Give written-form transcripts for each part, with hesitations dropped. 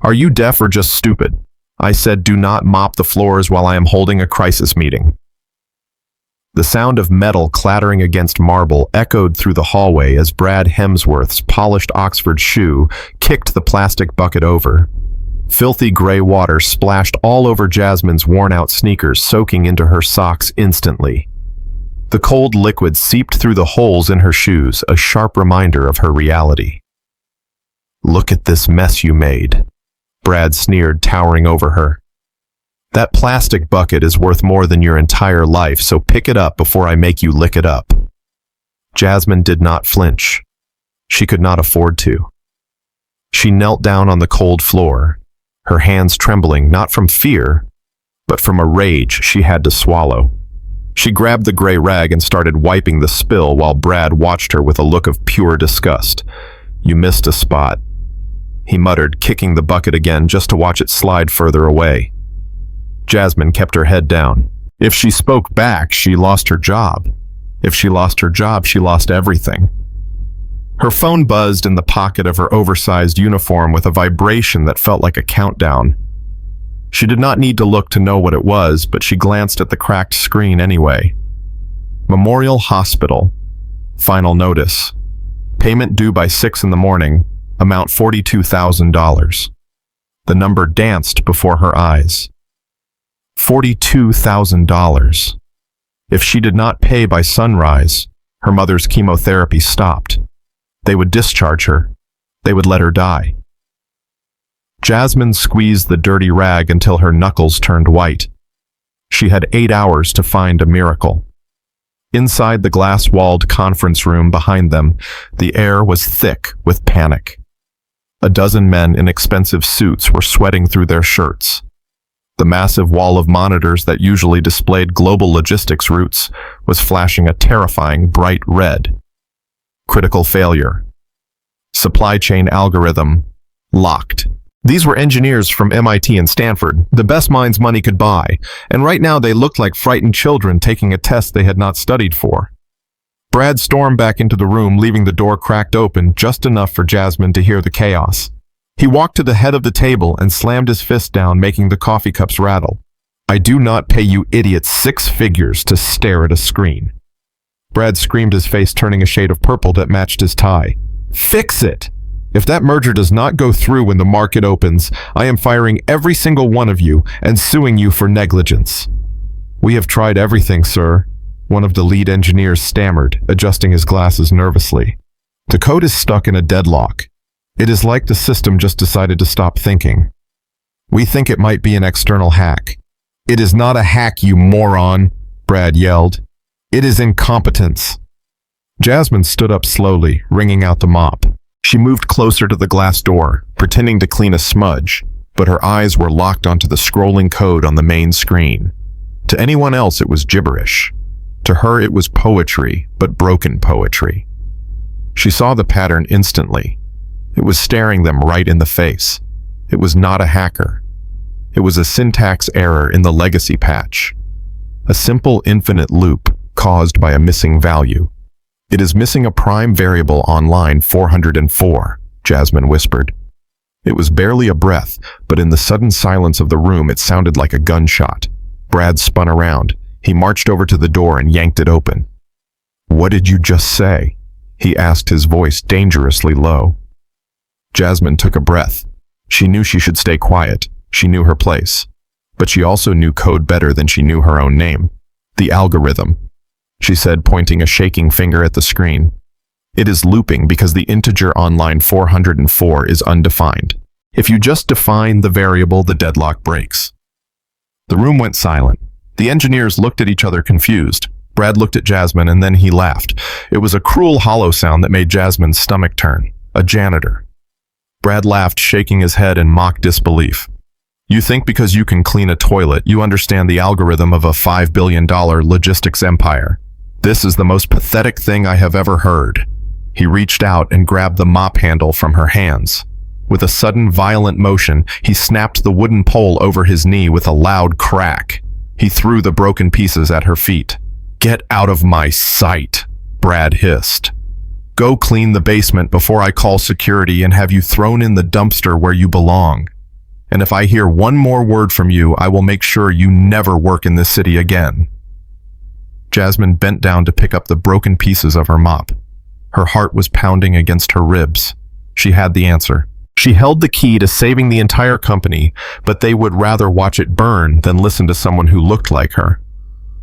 Are you deaf or just stupid? I said do not mop the floors while I am holding a crisis meeting. The sound of metal clattering against marble echoed through the hallway as Brad Hemsworth's polished Oxford shoe kicked the plastic bucket over. Filthy gray water splashed all over Jasmine's worn-out sneakers, soaking into her socks instantly. The cold liquid seeped through the holes in her shoes, a sharp reminder of her reality. Look at this mess you made, Brad sneered, towering over her. That plastic bucket is worth more than your entire life, so pick it up before I make you lick it up. Jasmine did not flinch. She could not afford to. She knelt down on the cold floor, her hands trembling not from fear, but from a rage she had to swallow. She grabbed the gray rag and started wiping the spill while Brad watched her with a look of pure disgust. You missed a spot, he muttered, kicking the bucket again just to watch it slide further away. Jasmine kept her head down. If she spoke back, she lost her job. If she lost her job, she lost everything. Her phone buzzed in the pocket of her oversized uniform with a vibration that felt like a countdown. She did not need to look to know what it was, but she glanced at the cracked screen anyway. Memorial Hospital. Final notice. Payment due by 6 in the morning. Amount $42,000. The number danced before her eyes. $42,000. If she did not pay by sunrise, her mother's chemotherapy stopped. They would discharge her. They would let her die. Jasmine squeezed the dirty rag until her knuckles turned white. She had 8 hours to find a miracle. Inside the glass-walled conference room behind them, the air was thick with panic. A dozen men in expensive suits were sweating through their shirts. The massive wall of monitors that usually displayed global logistics routes was flashing a terrifying bright red. Critical failure. Supply chain algorithm locked. These were engineers from MIT and Stanford, the best minds money could buy, and right now they looked like frightened children taking a test they had not studied for. Brad stormed back into the room, leaving the door cracked open just enough for Jasmine to hear the chaos. He walked to the head of the table and slammed his fist down, making the coffee cups rattle. I do not pay you idiots 6 figures to stare at a screen. Brad screamed, his face turning a shade of purple that matched his tie. Fix it! If that merger does not go through when the market opens, I am firing every single one of you and suing you for negligence. We have tried everything, sir, one of the lead engineers stammered, adjusting his glasses nervously. The code is stuck in a deadlock. It is like the system just decided to stop thinking. We think it might be an external hack. It is not a hack, you moron, Brad yelled. It is incompetence. Jasmine stood up slowly, wringing out the mop. She moved closer to the glass door, pretending to clean a smudge, but her eyes were locked onto the scrolling code on the main screen. To anyone else, it was gibberish. To her, it was poetry, but broken poetry. She saw the pattern instantly. It was staring them right in the face. It was not a hacker. It was a syntax error in the legacy patch. A simple infinite loop caused by a missing value. It is missing a prime variable on line 404, Jasmine whispered. It was barely a breath, but in the sudden silence of the room it sounded like a gunshot. Brad spun around. He marched over to the door and yanked it open. What did you just say? He asked, his voice dangerously low. Jasmine took a breath. She knew she should stay quiet. She knew her place. But she also knew code better than she knew her own name. The algorithm, she said, pointing a shaking finger at the screen. It is looping because the integer on line 404 is undefined. If you just define the variable, the deadlock breaks. The room went silent. The engineers looked at each other confused. Brad looked at Jasmine and then he laughed. It was a cruel, hollow sound that made Jasmine's stomach turn. A janitor. Brad laughed, shaking his head in mock disbelief. You think because you can clean a toilet, you understand the algorithm of a $5 billion logistics empire. This is the most pathetic thing I have ever heard. He reached out and grabbed the mop handle from her hands. With a sudden, violent motion, he snapped the wooden pole over his knee with a loud crack. He threw the broken pieces at her feet. Get out of my sight, Brad hissed. Go clean the basement before I call security and have you thrown in the dumpster where you belong. And if I hear one more word from you, I will make sure you never work in this city again." Jasmine bent down to pick up the broken pieces of her mop. Her heart was pounding against her ribs. She had the answer. She held the key to saving the entire company, but they would rather watch it burn than listen to someone who looked like her.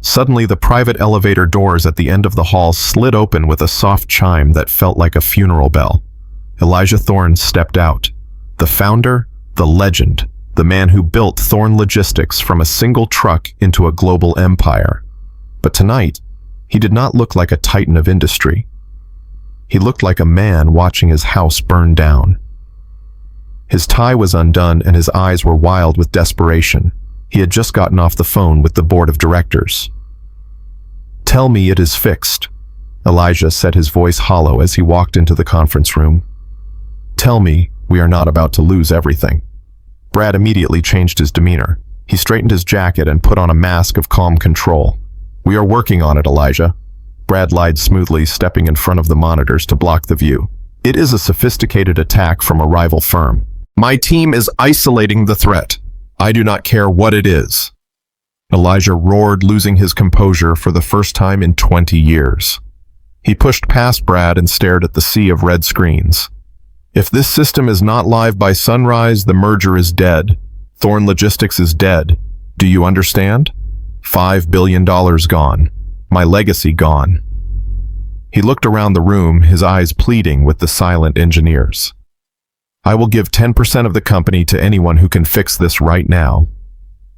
Suddenly, the private elevator doors at the end of the hall slid open with a soft chime that felt like a funeral bell. Elijah Thorne stepped out. The founder, the legend, the man who built Thorne Logistics from a single truck into a global empire. But tonight, he did not look like a titan of industry. He looked like a man watching his house burn down. His tie was undone and his eyes were wild with desperation. He had just gotten off the phone with the board of directors. "Tell me it is fixed," Elijah said, his voice hollow as he walked into the conference room. "Tell me we are not about to lose everything." Brad immediately changed his demeanor. He straightened his jacket and put on a mask of calm control. "We are working on it, Elijah." Brad lied smoothly, stepping in front of the monitors to block the view. "It is a sophisticated attack from a rival firm. My team is isolating the threat. I do not care what it is." Elijah roared, losing his composure for the first time in 20 years. He pushed past Brad and stared at the sea of red screens. "If this system is not live by sunrise, the merger is dead. Thorne Logistics is dead. Do you understand? $5 billion gone. My legacy gone." He looked around the room, his eyes pleading with the silent engineers. "I will give 10% of the company to anyone who can fix this right now.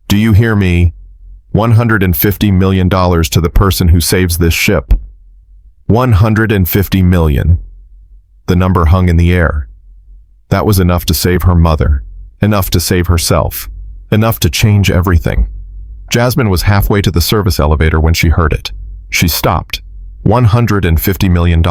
Do you hear me? $150 million to the person who saves this ship. 150 million. The number hung in the air. That was enough to save her mother, enough to save herself, enough to change everything. Jasmine was halfway to the service elevator when she heard it. She stopped. $150 million.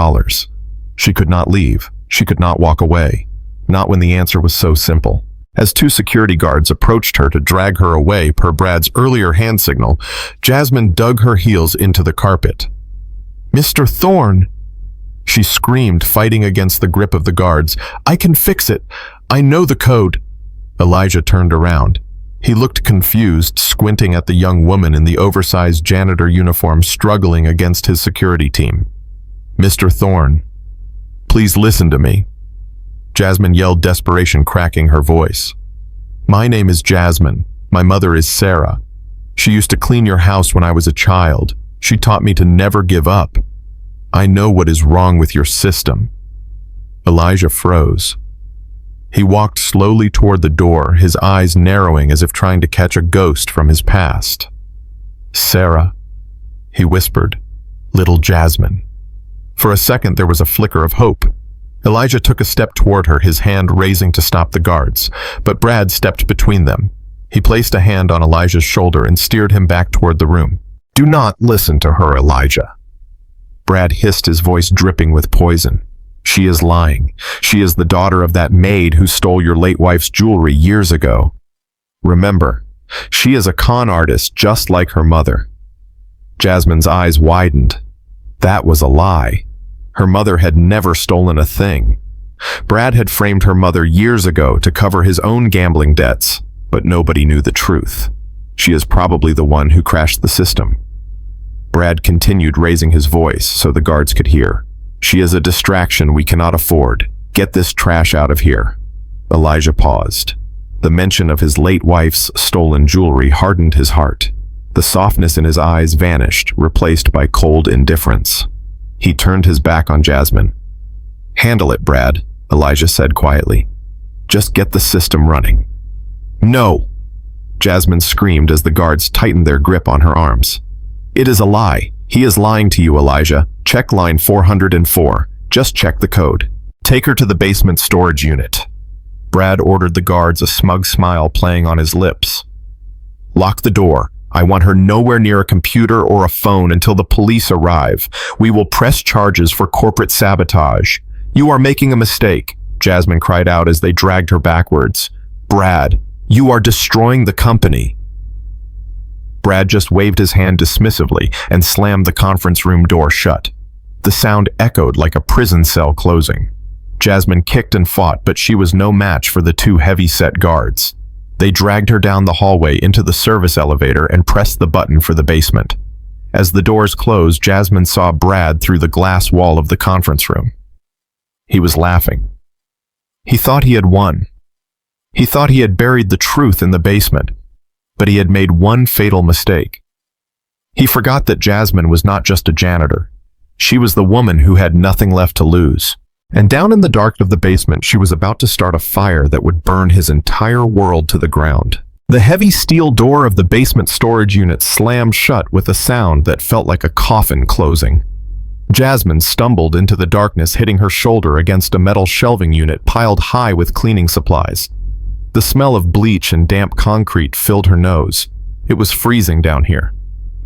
She could not leave. She could not walk away. Not when the answer was so simple. As two security guards approached her to drag her away per Brad's earlier hand signal, Jasmine dug her heels into the carpet. "Mr. Thorne!" She screamed, fighting against the grip of the guards. "I can fix it. I know the code." Elijah turned around. He looked confused, squinting at the young woman in the oversized janitor uniform struggling against his security team. "Mr. Thorne, please listen to me." Jasmine yelled, desperation cracking her voice. "My name is Jasmine. My mother is Sarah. She used to clean your house when I was a child. She taught me to never give up. I know what is wrong with your system." Elijah froze. He walked slowly toward the door, his eyes narrowing as if trying to catch a ghost from his past. "Sarah," he whispered. "Little Jasmine." For a second there was a flicker of hope. Elijah took a step toward her, his hand raising to stop the guards, but Brad stepped between them. He placed a hand on Elijah's shoulder and steered him back toward the room. "Do not listen to her, Elijah." Brad hissed, his voice dripping with poison. "She is lying. She is the daughter of that maid who stole your late wife's jewelry years ago. Remember, she is a con artist just like her mother." Jasmine's eyes widened. That was a lie. Her mother had never stolen a thing. Brad had framed her mother years ago to cover his own gambling debts, but nobody knew the truth. She is probably the one who crashed the system. Brad continued, raising his voice so the guards could hear. "She is a distraction we cannot afford. Get this trash out of here." Elijah paused. The mention of his late wife's stolen jewelry hardened his heart. The softness in his eyes vanished, replaced by cold indifference. He turned his back on Jasmine. "Handle it, Brad," Elijah said quietly. "Just get the system running." "No!" Jasmine screamed as the guards tightened their grip on her arms. "It is a lie. He is lying to you, Elijah. Check line 404. Just check the code. Take her to the basement storage unit." Brad ordered the guards, a smug smile playing on his lips. "Lock the door. I want her nowhere near a computer or a phone until the police arrive. We will press charges for corporate sabotage." "You are making a mistake," Jasmine cried out as they dragged her backwards. "Brad, you are destroying the company." Brad just waved his hand dismissively and slammed the conference room door shut. The sound echoed like a prison cell closing. Jasmine kicked and fought, but she was no match for the two heavy-set guards. They dragged her down the hallway into the service elevator and pressed the button for the basement. As the doors closed, Jasmine saw Brad through the glass wall of the conference room. He was laughing. He thought he had won. He thought he had buried the truth in the basement, but he had made one fatal mistake. He forgot that Jasmine was not just a janitor. She was the woman who had nothing left to lose. And down in the dark of the basement, she was about to start a fire that would burn his entire world to the ground. The heavy steel door of the basement storage unit slammed shut with a sound that felt like a coffin closing. Jasmine stumbled into the darkness, hitting her shoulder against a metal shelving unit piled high with cleaning supplies. The smell of bleach and damp concrete filled her nose. It was freezing down here.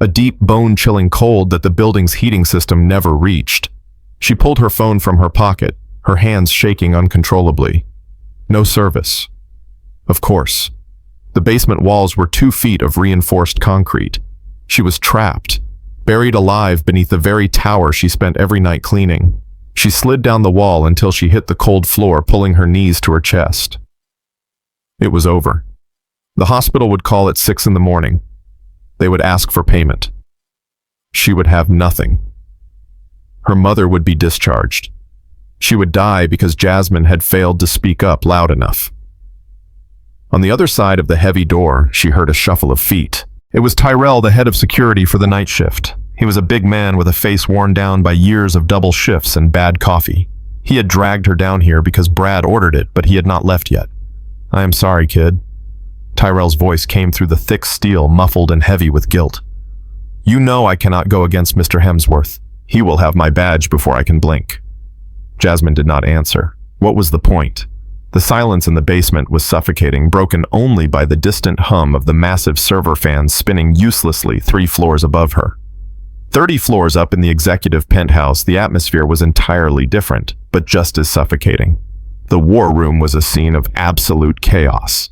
A deep, bone-chilling cold that the building's heating system never reached. She pulled her phone from her pocket, her hands shaking uncontrollably. No service. Of course. The basement walls were 2 feet of reinforced concrete. She was trapped, buried alive beneath the very tower she spent every night cleaning. She slid down the wall until she hit the cold floor, pulling her knees to her chest. It was over. The hospital would call at 6 in the morning. They would ask for payment. She would have nothing. Her mother would be discharged. She would die because Jasmine had failed to speak up loud enough. On the other side of the heavy door, she heard a shuffle of feet. It was Tyrell, the head of security for the night shift. He was a big man with a face worn down by years of double shifts and bad coffee. He had dragged her down here because Brad ordered it, but he had not left yet. "I am sorry, kid." Tyrell's voice came through the thick steel, muffled and heavy with guilt. "You know I cannot go against Mr. Hemsworth. He will have my badge before I can blink." Jasmine did not answer. What was the point? The silence in the basement was suffocating, broken only by the distant hum of the massive server fans spinning uselessly 3 floors above her. 30 floors up in the executive penthouse, the atmosphere was entirely different, but just as suffocating. The war room was a scene of absolute chaos.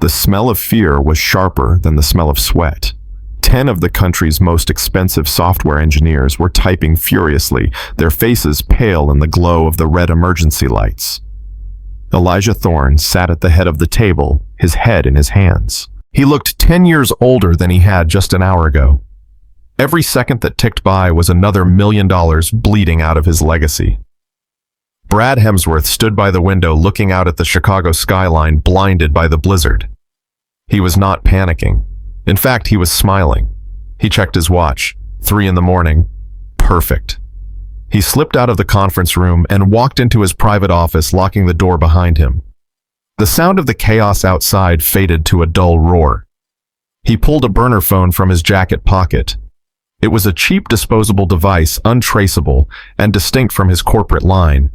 The smell of fear was sharper than the smell of sweat. 10 of the country's most expensive software engineers were typing furiously, their faces pale in the glow of the red emergency lights. Elijah Thorne sat at the head of the table, his head in his hands. He looked 10 years older than he had just an hour ago. Every second that ticked by was another $1 million bleeding out of his legacy. Brad Hemsworth stood by the window looking out at the Chicago skyline, blinded by the blizzard. He was not panicking. In fact, he was smiling. He checked his watch. 3 in the morning. Perfect. He slipped out of the conference room and walked into his private office, locking the door behind him. The sound of the chaos outside faded to a dull roar. He pulled a burner phone from his jacket pocket. It was a cheap disposable device, untraceable and distinct from his corporate line.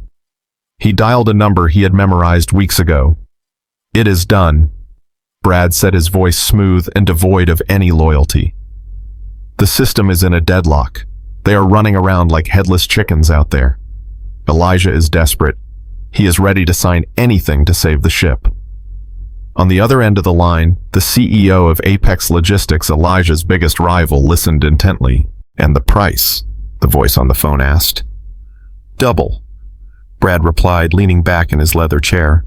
He dialed a number he had memorized weeks ago. "It is done," Brad said, his voice smooth and devoid of any loyalty. "The system is in a deadlock. They are running around like headless chickens out there. Elijah is desperate. He is ready to sign anything to save the ship." On the other end of the line, the CEO of Apex Logistics, Elijah's biggest rival, listened intently. "And the price?" the voice on the phone asked. "Double," Brad replied, leaning back in his leather chair.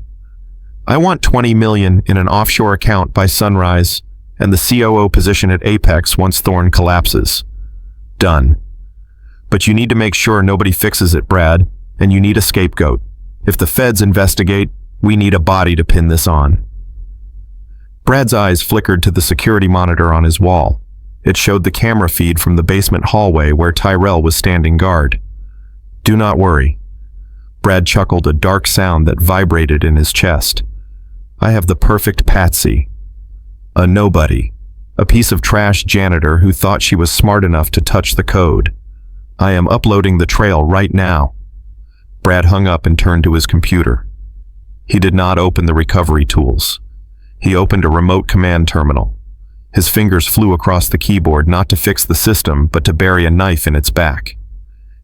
"I want $20 million in an offshore account by sunrise, and the COO position at Apex once Thorne collapses." "Done. But you need to make sure nobody fixes it, Brad, and you need a scapegoat. If the feds investigate, we need a body to pin this on." Brad's eyes flickered to the security monitor on his wall. It showed the camera feed from the basement hallway where Tyrell was standing guard. "Do not worry." Brad chuckled, a dark sound that vibrated in his chest. "I have the perfect patsy. A nobody. A piece of trash janitor who thought she was smart enough to touch the code. I am uploading the trail right now." Brad hung up and turned to his computer. He did not open the recovery tools. He opened a remote command terminal. His fingers flew across the keyboard, not to fix the system, but to bury a knife in its back.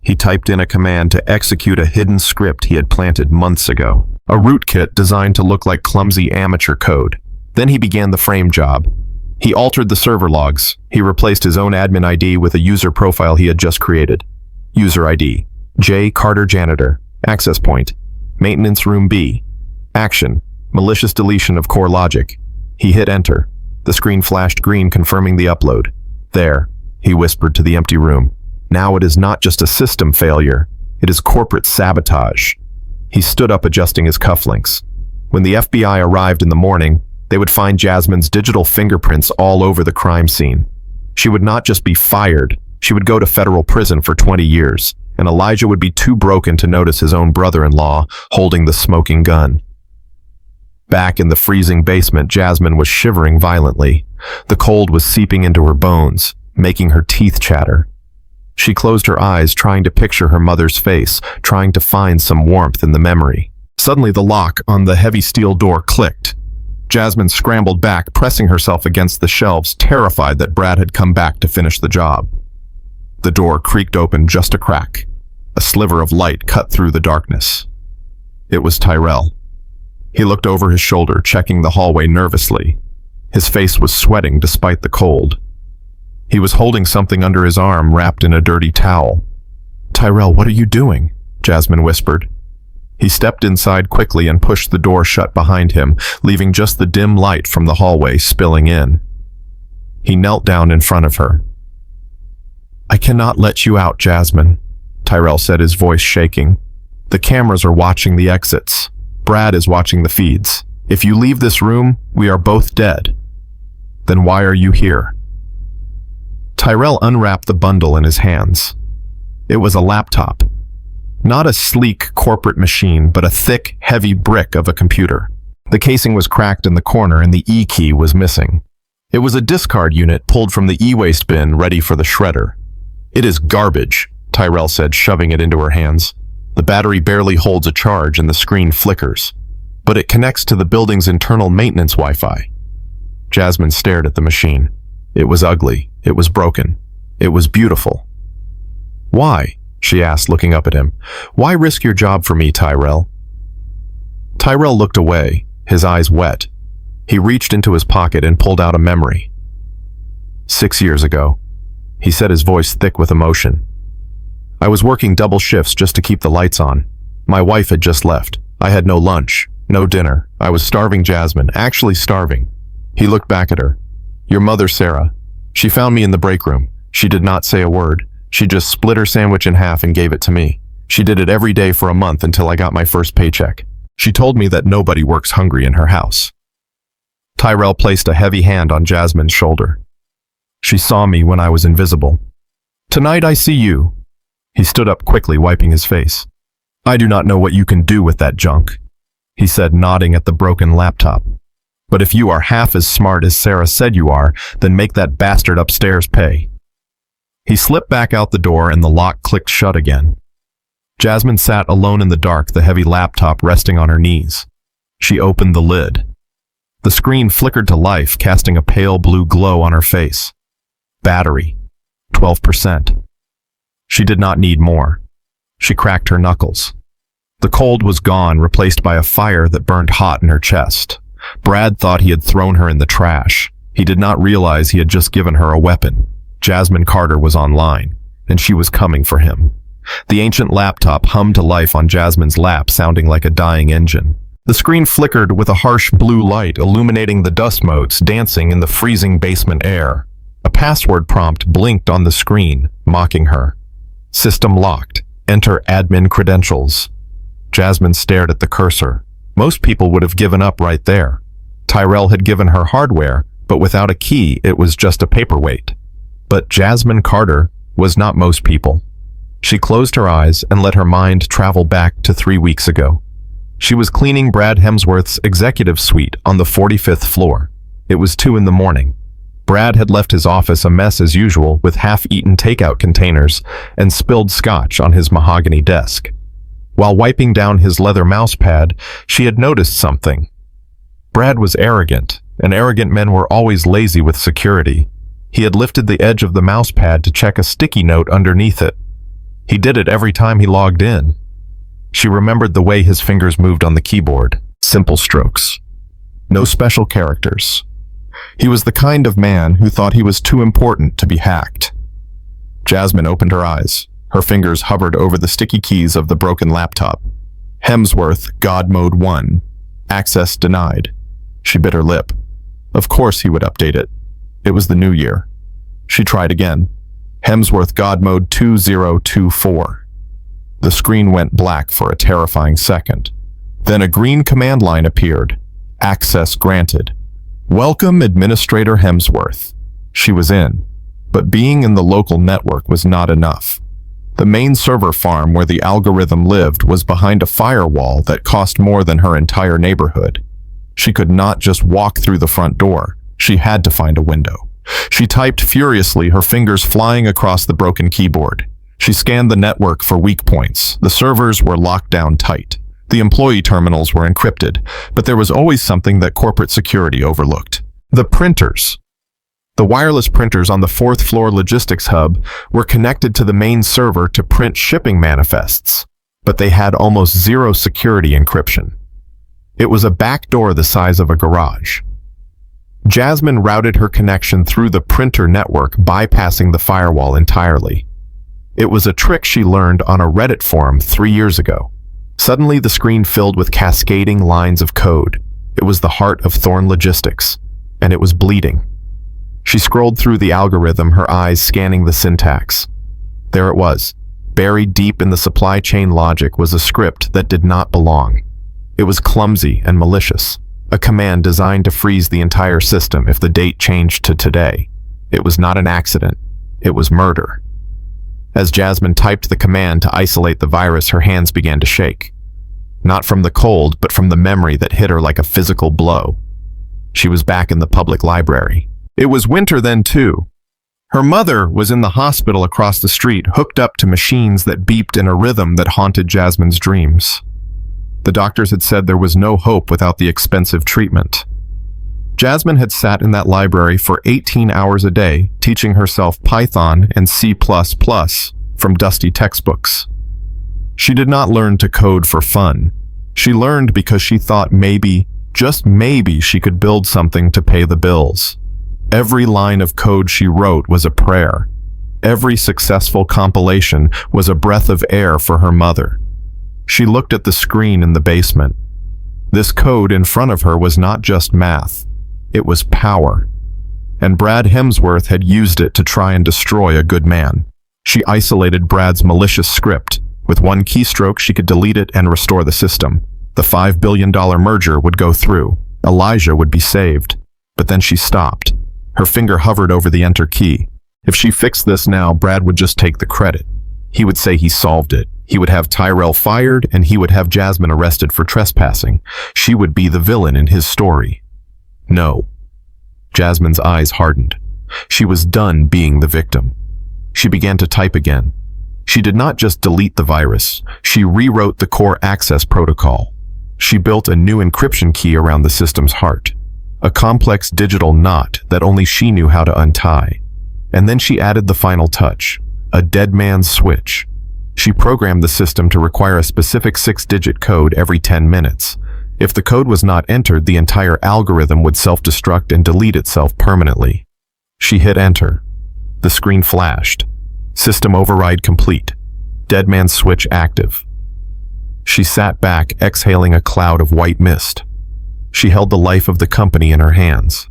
He typed in a command to execute a hidden script he had planted months ago. A rootkit designed to look like clumsy amateur code. Then he began the frame job. He altered the server logs. He replaced his own admin ID with a user profile he had just created. User ID: J. Carter Janitor. Access point: Maintenance Room B. Action: malicious deletion of core logic. He hit enter. The screen flashed green, confirming the upload. There, he whispered to the empty room. Now it is not just a system failure. It is corporate sabotage. He stood up, adjusting his cufflinks. When the FBI arrived in the morning, they would find Jasmine's digital fingerprints all over the crime scene. She would not just be fired, she would go to federal prison for 20 years, and Elijah would be too broken to notice his own brother-in-law holding the smoking gun. Back in the freezing basement, Jasmine was shivering violently. The cold was seeping into her bones, making her teeth chatter. She closed her eyes, trying to picture her mother's face, trying to find some warmth in the memory. Suddenly, the lock on the heavy steel door clicked. Jasmine scrambled back, pressing herself against the shelves, terrified that Brad had come back to finish the job. The door creaked open just a crack. A sliver of light cut through the darkness. It was Tyrell. He looked over his shoulder, checking the hallway nervously. His face was sweating despite the cold. He was holding something under his arm, wrapped in a dirty towel. "Tyrell, what are you doing?" Jasmine whispered. He stepped inside quickly and pushed the door shut behind him, leaving just the dim light from the hallway spilling in. He knelt down in front of her. "I cannot let you out, Jasmine," Tyrell said, his voice shaking. "The cameras are watching the exits. Brad is watching the feeds. If you leave this room, we are both dead." "Then why are you here?" Tyrell unwrapped the bundle in his hands. It was a laptop. Not a sleek corporate machine, but a thick, heavy brick of a computer. The casing was cracked in the corner and the E-key was missing. It was a discard unit pulled from the e-waste bin, ready for the shredder. "It is garbage," Tyrell said, shoving it into her hands. "The battery barely holds a charge and the screen flickers. But it connects to the building's internal maintenance Wi-Fi." Jasmine stared at the machine. It was ugly. It was broken. It was beautiful. "Why?" she asked, looking up at him. "Why risk your job for me, Tyrell?" Tyrell looked away, his eyes wet. He reached into his pocket and pulled out a memory. 6 years ago, he said, his voice thick with emotion. "I was working double shifts just to keep the lights on. My wife had just left. I had no lunch, no dinner. I was starving, Jasmine, actually starving." He looked back at her. "Your mother, Sarah. She found me in the break room. She did not say a word. She just split her sandwich in half and gave it to me. She did it every day for a month until I got my first paycheck. She told me that nobody works hungry in her house." Tyrell placed a heavy hand on Jasmine's shoulder. "She saw me when I was invisible. Tonight I see you." He stood up quickly, wiping his face. "I do not know what you can do with that junk," he said, nodding at the broken laptop. "But if you are half as smart as Sarah said you are, then make that bastard upstairs pay." He slipped back out the door and the lock clicked shut again. Jasmine sat alone in the dark, the heavy laptop resting on her knees. She opened the lid. The screen flickered to life, casting a pale blue glow on her face. Battery, 12%. She did not need more. She cracked her knuckles. The cold was gone, replaced by a fire that burned hot in her chest. Brad thought he had thrown her in the trash. He did not realize he had just given her a weapon. Jasmine Carter was online, and she was coming for him. The ancient laptop hummed to life on Jasmine's lap, sounding like a dying engine. The screen flickered with a harsh blue light, illuminating the dust motes dancing in the freezing basement air. A password prompt blinked on the screen, mocking her. "System locked. Enter admin credentials." Jasmine stared at the cursor. Most people would have given up right there. Tyrell had given her hardware, but without a key, it was just a paperweight. But Jasmine Carter was not most people. She closed her eyes and let her mind travel back to 3 weeks ago. She was cleaning Brad Hemsworth's executive suite on the 45th floor. It was 2 in the morning. Brad had left his office a mess as usual, with half-eaten takeout containers and spilled scotch on his mahogany desk. While wiping down his leather mousepad, she had noticed something. Brad was arrogant, and arrogant men were always lazy with security. He had lifted the edge of the mousepad to check a sticky note underneath it. He did it every time he logged in. She remembered the way his fingers moved on the keyboard. Simple strokes. No special characters. He was the kind of man who thought he was too important to be hacked. Jasmine opened her eyes. Her fingers hovered over the sticky keys of the broken laptop. Hemsworth, God Mode 1. Access denied. She bit her lip. Of course he would update it. It was the new year. She tried again. Hemsworth God Mode 2024. The screen went black for a terrifying second. Then a green command line appeared. Access granted. Welcome, Administrator Hemsworth. She was in. But being in the local network was not enough. The main server farm where the algorithm lived was behind a firewall that cost more than her entire neighborhood. She could not just walk through the front door. She had to find a window. She typed furiously, her fingers flying across the broken keyboard. She scanned the network for weak points. The servers were locked down tight. The employee terminals were encrypted, but there was always something that corporate security overlooked. The printers. The wireless printers on the fourth-floor logistics hub were connected to the main server to print shipping manifests, but they had almost zero security encryption. It was a back door the size of a garage. Jasmine routed her connection through the printer network, bypassing the firewall entirely. It was a trick she learned on a Reddit forum 3 years ago. Suddenly, the screen filled with cascading lines of code. It was the heart of Thorn Logistics, and it was bleeding. She scrolled through the algorithm, her eyes scanning the syntax. There it was. Buried deep in the supply chain logic was a script that did not belong. It was clumsy and malicious, a command designed to freeze the entire system if the date changed to today. It was not an accident. It was murder. As Jasmine typed the command to isolate the virus, her hands began to shake. Not from the cold, but from the memory that hit her like a physical blow. She was back in the public library. It was winter then, too. Her mother was in the hospital across the street, hooked up to machines that beeped in a rhythm that haunted Jasmine's dreams. The doctors had said there was no hope without the expensive treatment. Jasmine had sat in that library for 18 hours a day, teaching herself Python and C++ from dusty textbooks. She did not learn to code for fun. She learned because she thought maybe, just maybe, she could build something to pay the bills. Every line of code she wrote was a prayer. Every successful compilation was a breath of air for her mother. She looked at the screen in the basement. This code in front of her was not just math. It was power. And Brad Hemsworth had used it to try and destroy a good man. She isolated Brad's malicious script. With one keystroke, she could delete it and restore the system. The $5 billion merger would go through. Elijah would be saved. But then she stopped. Her finger hovered over the enter key. If she fixed this now, Brad would just take the credit. He would say he solved it. He would have Tyrell fired, and he would have Jasmine arrested for trespassing. She would be the villain in his story. No. Jasmine's eyes hardened. She was done being the victim. She began to type again. She did not just delete the virus. She rewrote the core access protocol. She built a new encryption key around the system's heart. A complex digital knot that only she knew how to untie. And then she added the final touch. A dead man's switch. She programmed the system to require a specific 6-digit code every 10 minutes. If the code was not entered, the entire algorithm would self-destruct and delete itself permanently. She hit enter. The screen flashed. System override complete. Dead man's switch active. She sat back, exhaling a cloud of white mist. She held the life of the company in her hands.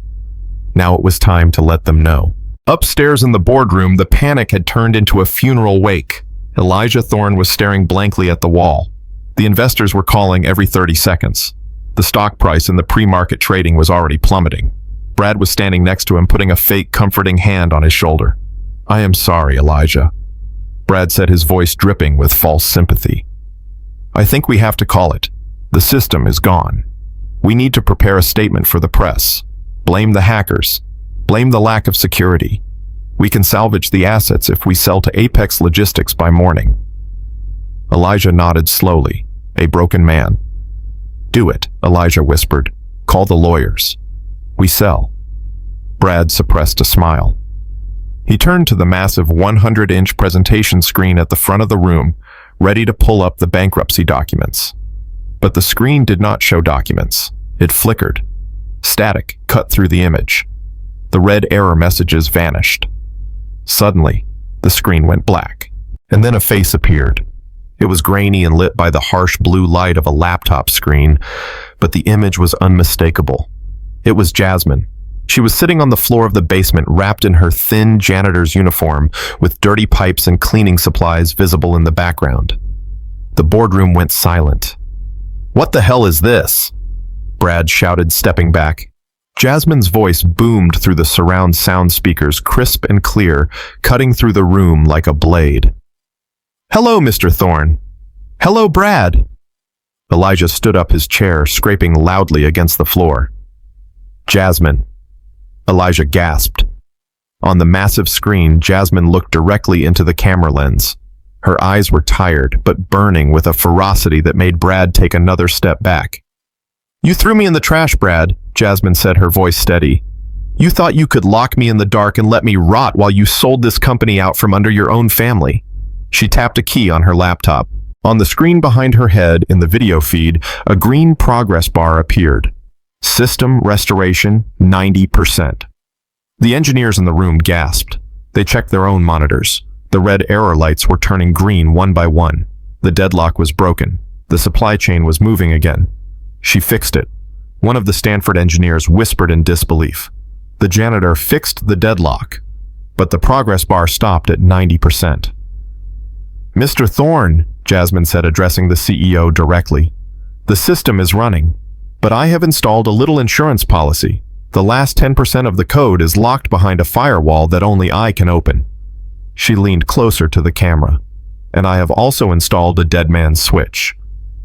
Now it was time to let them know. Upstairs in the boardroom, the panic had turned into a funeral wake. Elijah Thorne was staring blankly at the wall. The investors were calling every 30 seconds. The stock price in the pre-market trading was already plummeting. Brad was standing next to him, putting a fake, comforting hand on his shoulder. "I am sorry, Elijah," Brad said, his voice dripping with false sympathy. "I think we have to call it. The system is gone. We need to prepare a statement for the press. Blame the hackers. Blame the lack of security. We can salvage the assets if we sell to Apex Logistics by morning." Elijah nodded slowly, a broken man. "Do it," Elijah whispered. "Call the lawyers. We sell." Brad suppressed a smile. He turned to the massive 100-inch presentation screen at the front of the room, ready to pull up the bankruptcy documents. But the screen did not show documents. It flickered. Static cut through the image. The red error messages vanished. Suddenly, the screen went black, and then a face appeared. It was grainy and lit by the harsh blue light of a laptop screen, but the image was unmistakable. It was Jasmine, She was sitting on the floor of the basement wrapped in her thin janitor's uniform with dirty pipes and cleaning supplies visible in the background. The boardroom went silent. "What the hell is this?" Brad shouted, stepping back. Jasmine's voice boomed through the surround sound speakers, crisp and clear, cutting through the room like a blade. "Hello, Mr. Thorne." "Hello, Brad." Elijah stood up his chair, scraping loudly against the floor. "Jasmine." Elijah gasped. On the massive screen, Jasmine looked directly into the camera lens. Her eyes were tired, but burning with a ferocity that made Brad take another step back. "You threw me in the trash, Brad," Jasmine said, her voice steady. "You thought you could lock me in the dark and let me rot while you sold this company out from under your own family." She tapped a key on her laptop. On the screen behind her head, in the video feed, a green progress bar appeared. System restoration, 90%. The engineers in the room gasped. They checked their own monitors. The red error lights were turning green one by one. The deadlock was broken. The supply chain was moving again. She fixed it. One of the Stanford engineers whispered in disbelief. The janitor fixed the deadlock, but the progress bar stopped at 90%. "Mr. Thorne," Jasmine said, addressing the CEO directly, "the system is running, but I have installed a little insurance policy. The last 10% of the code is locked behind a firewall that only I can open." She leaned closer to the camera. "And I have also installed a dead man's switch.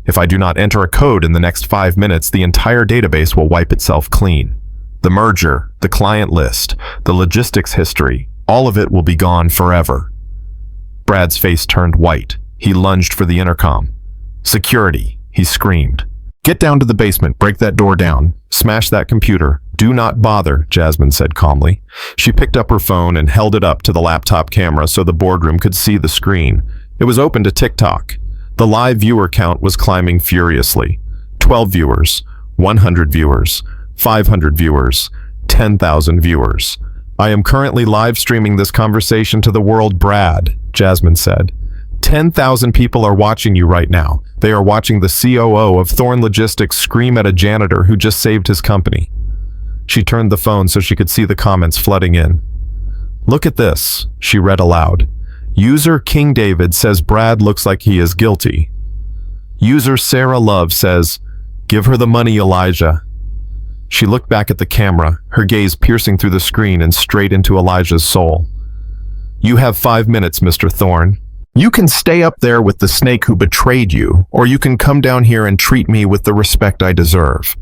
If I do not enter a code in the next 5 minutes, the entire database will wipe itself clean. The merger, the client list, the logistics history, all of it will be gone forever." Brad's face turned white. He lunged for the intercom. "Security," he screamed. "Get down to the basement, break that door down, smash that computer. Do not bother," Jasmine said calmly. She picked up her phone and held it up to the laptop camera so the boardroom could see the screen. It was open to TikTok. The live viewer count was climbing furiously. 12 viewers, 100 viewers, 500 viewers, 10,000 viewers. "I am currently live streaming this conversation to the world, Brad," Jasmine said. 10,000 people are watching you right now. They are watching the COO of Thorne Logistics scream at a janitor who just saved his company. She turned the phone so she could see the comments flooding in. "Look at this," she read aloud. "User King David says Brad looks like he is guilty." User Sarah Love says, "Give her the money, Elijah." She looked back at the camera, her gaze piercing through the screen and straight into Elijah's soul. "You have 5 minutes, Mr. Thorne. You can stay up there with the snake who betrayed you, or you can come down here and treat me with the respect I deserve."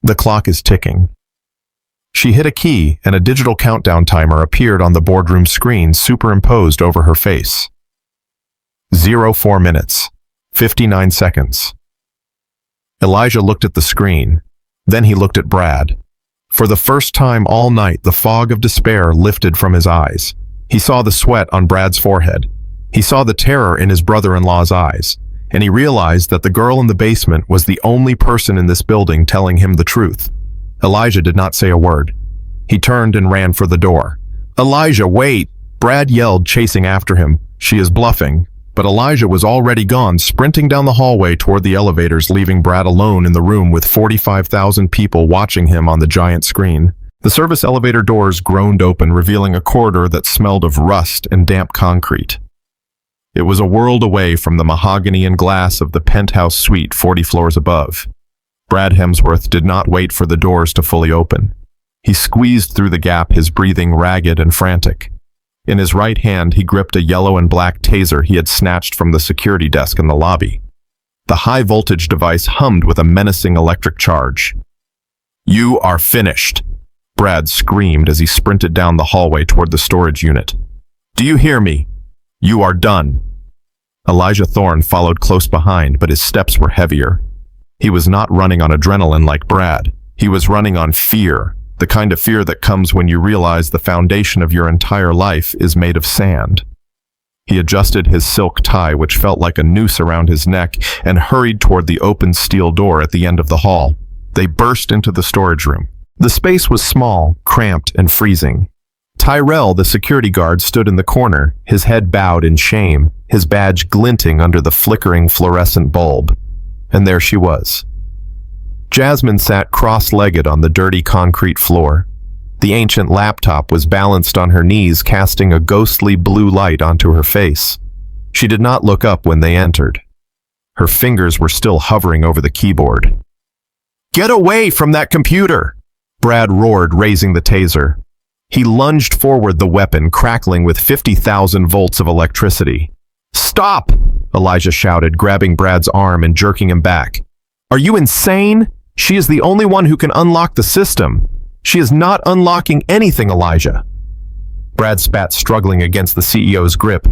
The clock is ticking. She hit a key, and a digital countdown timer appeared on the boardroom screen superimposed over her face. 04 minutes, 59 seconds. Elijah looked at the screen. Then he looked at Brad. For the first time all night, the fog of despair lifted from his eyes. He saw the sweat on Brad's forehead. He saw the terror in his brother-in-law's eyes, and he realized that the girl in the basement was the only person in this building telling him the truth. Elijah did not say a word. He turned and ran for the door. "Elijah, wait!" Brad yelled, chasing after him. "She is bluffing." But Elijah was already gone, sprinting down the hallway toward the elevators, leaving Brad alone in the room with 45,000 people watching him on the giant screen. The service elevator doors groaned open, revealing a corridor that smelled of rust and damp concrete. It was a world away from the mahogany and glass of the penthouse suite 40 floors above. Brad Hemsworth did not wait for the doors to fully open. He squeezed through the gap, his breathing ragged and frantic. In his right hand, he gripped a yellow and black taser he had snatched from the security desk in the lobby. The high-voltage device hummed with a menacing electric charge. "You are finished," Brad screamed as he sprinted down the hallway toward the storage unit. "Do you hear me? You are done." Elijah Thorne followed close behind, but his steps were heavier. He was not running on adrenaline like Brad. He was running on fear, the kind of fear that comes when you realize the foundation of your entire life is made of sand. He adjusted his silk tie, which felt like a noose around his neck, and hurried toward the open steel door at the end of the hall. They burst into the storage room. The space was small, cramped, and freezing. Tyrell, the security guard, stood in the corner, his head bowed in shame, his badge glinting under the flickering fluorescent bulb. And there she was. Jasmine sat cross-legged on the dirty concrete floor. The ancient laptop was balanced on her knees, casting a ghostly blue light onto her face. She did not look up when they entered. Her fingers were still hovering over the keyboard. "Get away from that computer!" Brad roared, raising the taser. He lunged forward, the weapon crackling with 50,000 volts of electricity. "Stop!" Elijah shouted, grabbing Brad's arm and jerking him back. "Are you insane? She is the only one who can unlock the system. She is not unlocking anything, Elijah." Brad spat, struggling against the CEO's grip.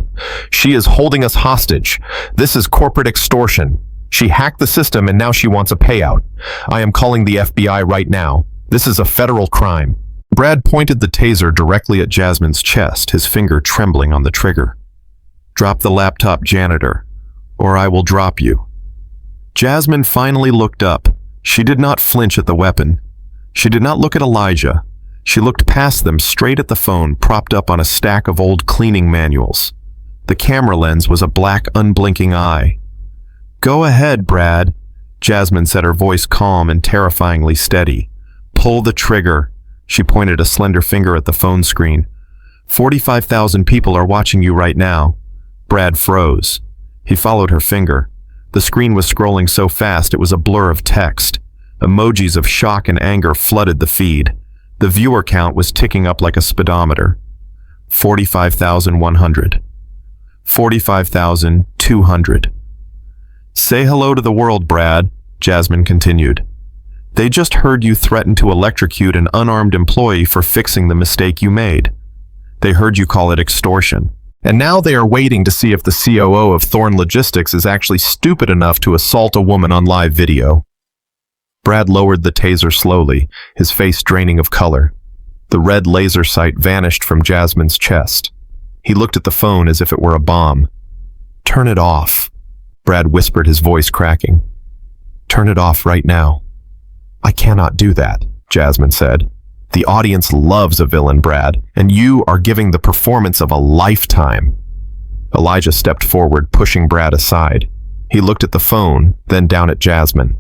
"She is holding us hostage. This is corporate extortion. She hacked the system and now she wants a payout. I am calling the FBI right now. This is a federal crime." Brad pointed the taser directly at Jasmine's chest, his finger trembling on the trigger. "Drop the laptop, janitor, or I will drop you." Jasmine finally looked up. She did not flinch at the weapon. She did not look at Elijah. She looked past them, straight at the phone propped up on a stack of old cleaning manuals. The camera lens was a black, unblinking eye. "Go ahead, Brad," Jasmine said, her voice calm and terrifyingly steady. "Pull the trigger." She pointed a slender finger at the phone screen. 45,000 people are watching you right now." Brad froze. He followed her finger. The screen was scrolling so fast it was a blur of text. Emojis of shock and anger flooded the feed. The viewer count was ticking up like a speedometer. 45,100. 45,200. "Say hello to the world, Brad," Jasmine continued. "They just heard you threaten to electrocute an unarmed employee for fixing the mistake you made. They heard you call it extortion. And now they are waiting to see if the COO of Thorn Logistics is actually stupid enough to assault a woman on live video." Brad lowered the taser slowly, his face draining of color. The red laser sight vanished from Jasmine's chest. He looked at the phone as if it were a bomb. "Turn it off," Brad whispered, his voice cracking. "Turn it off right now." "I cannot do that," Jasmine said. "The audience loves a villain, Brad, and you are giving the performance of a lifetime." Elijah stepped forward, pushing Brad aside. He looked at the phone, then down at Jasmine.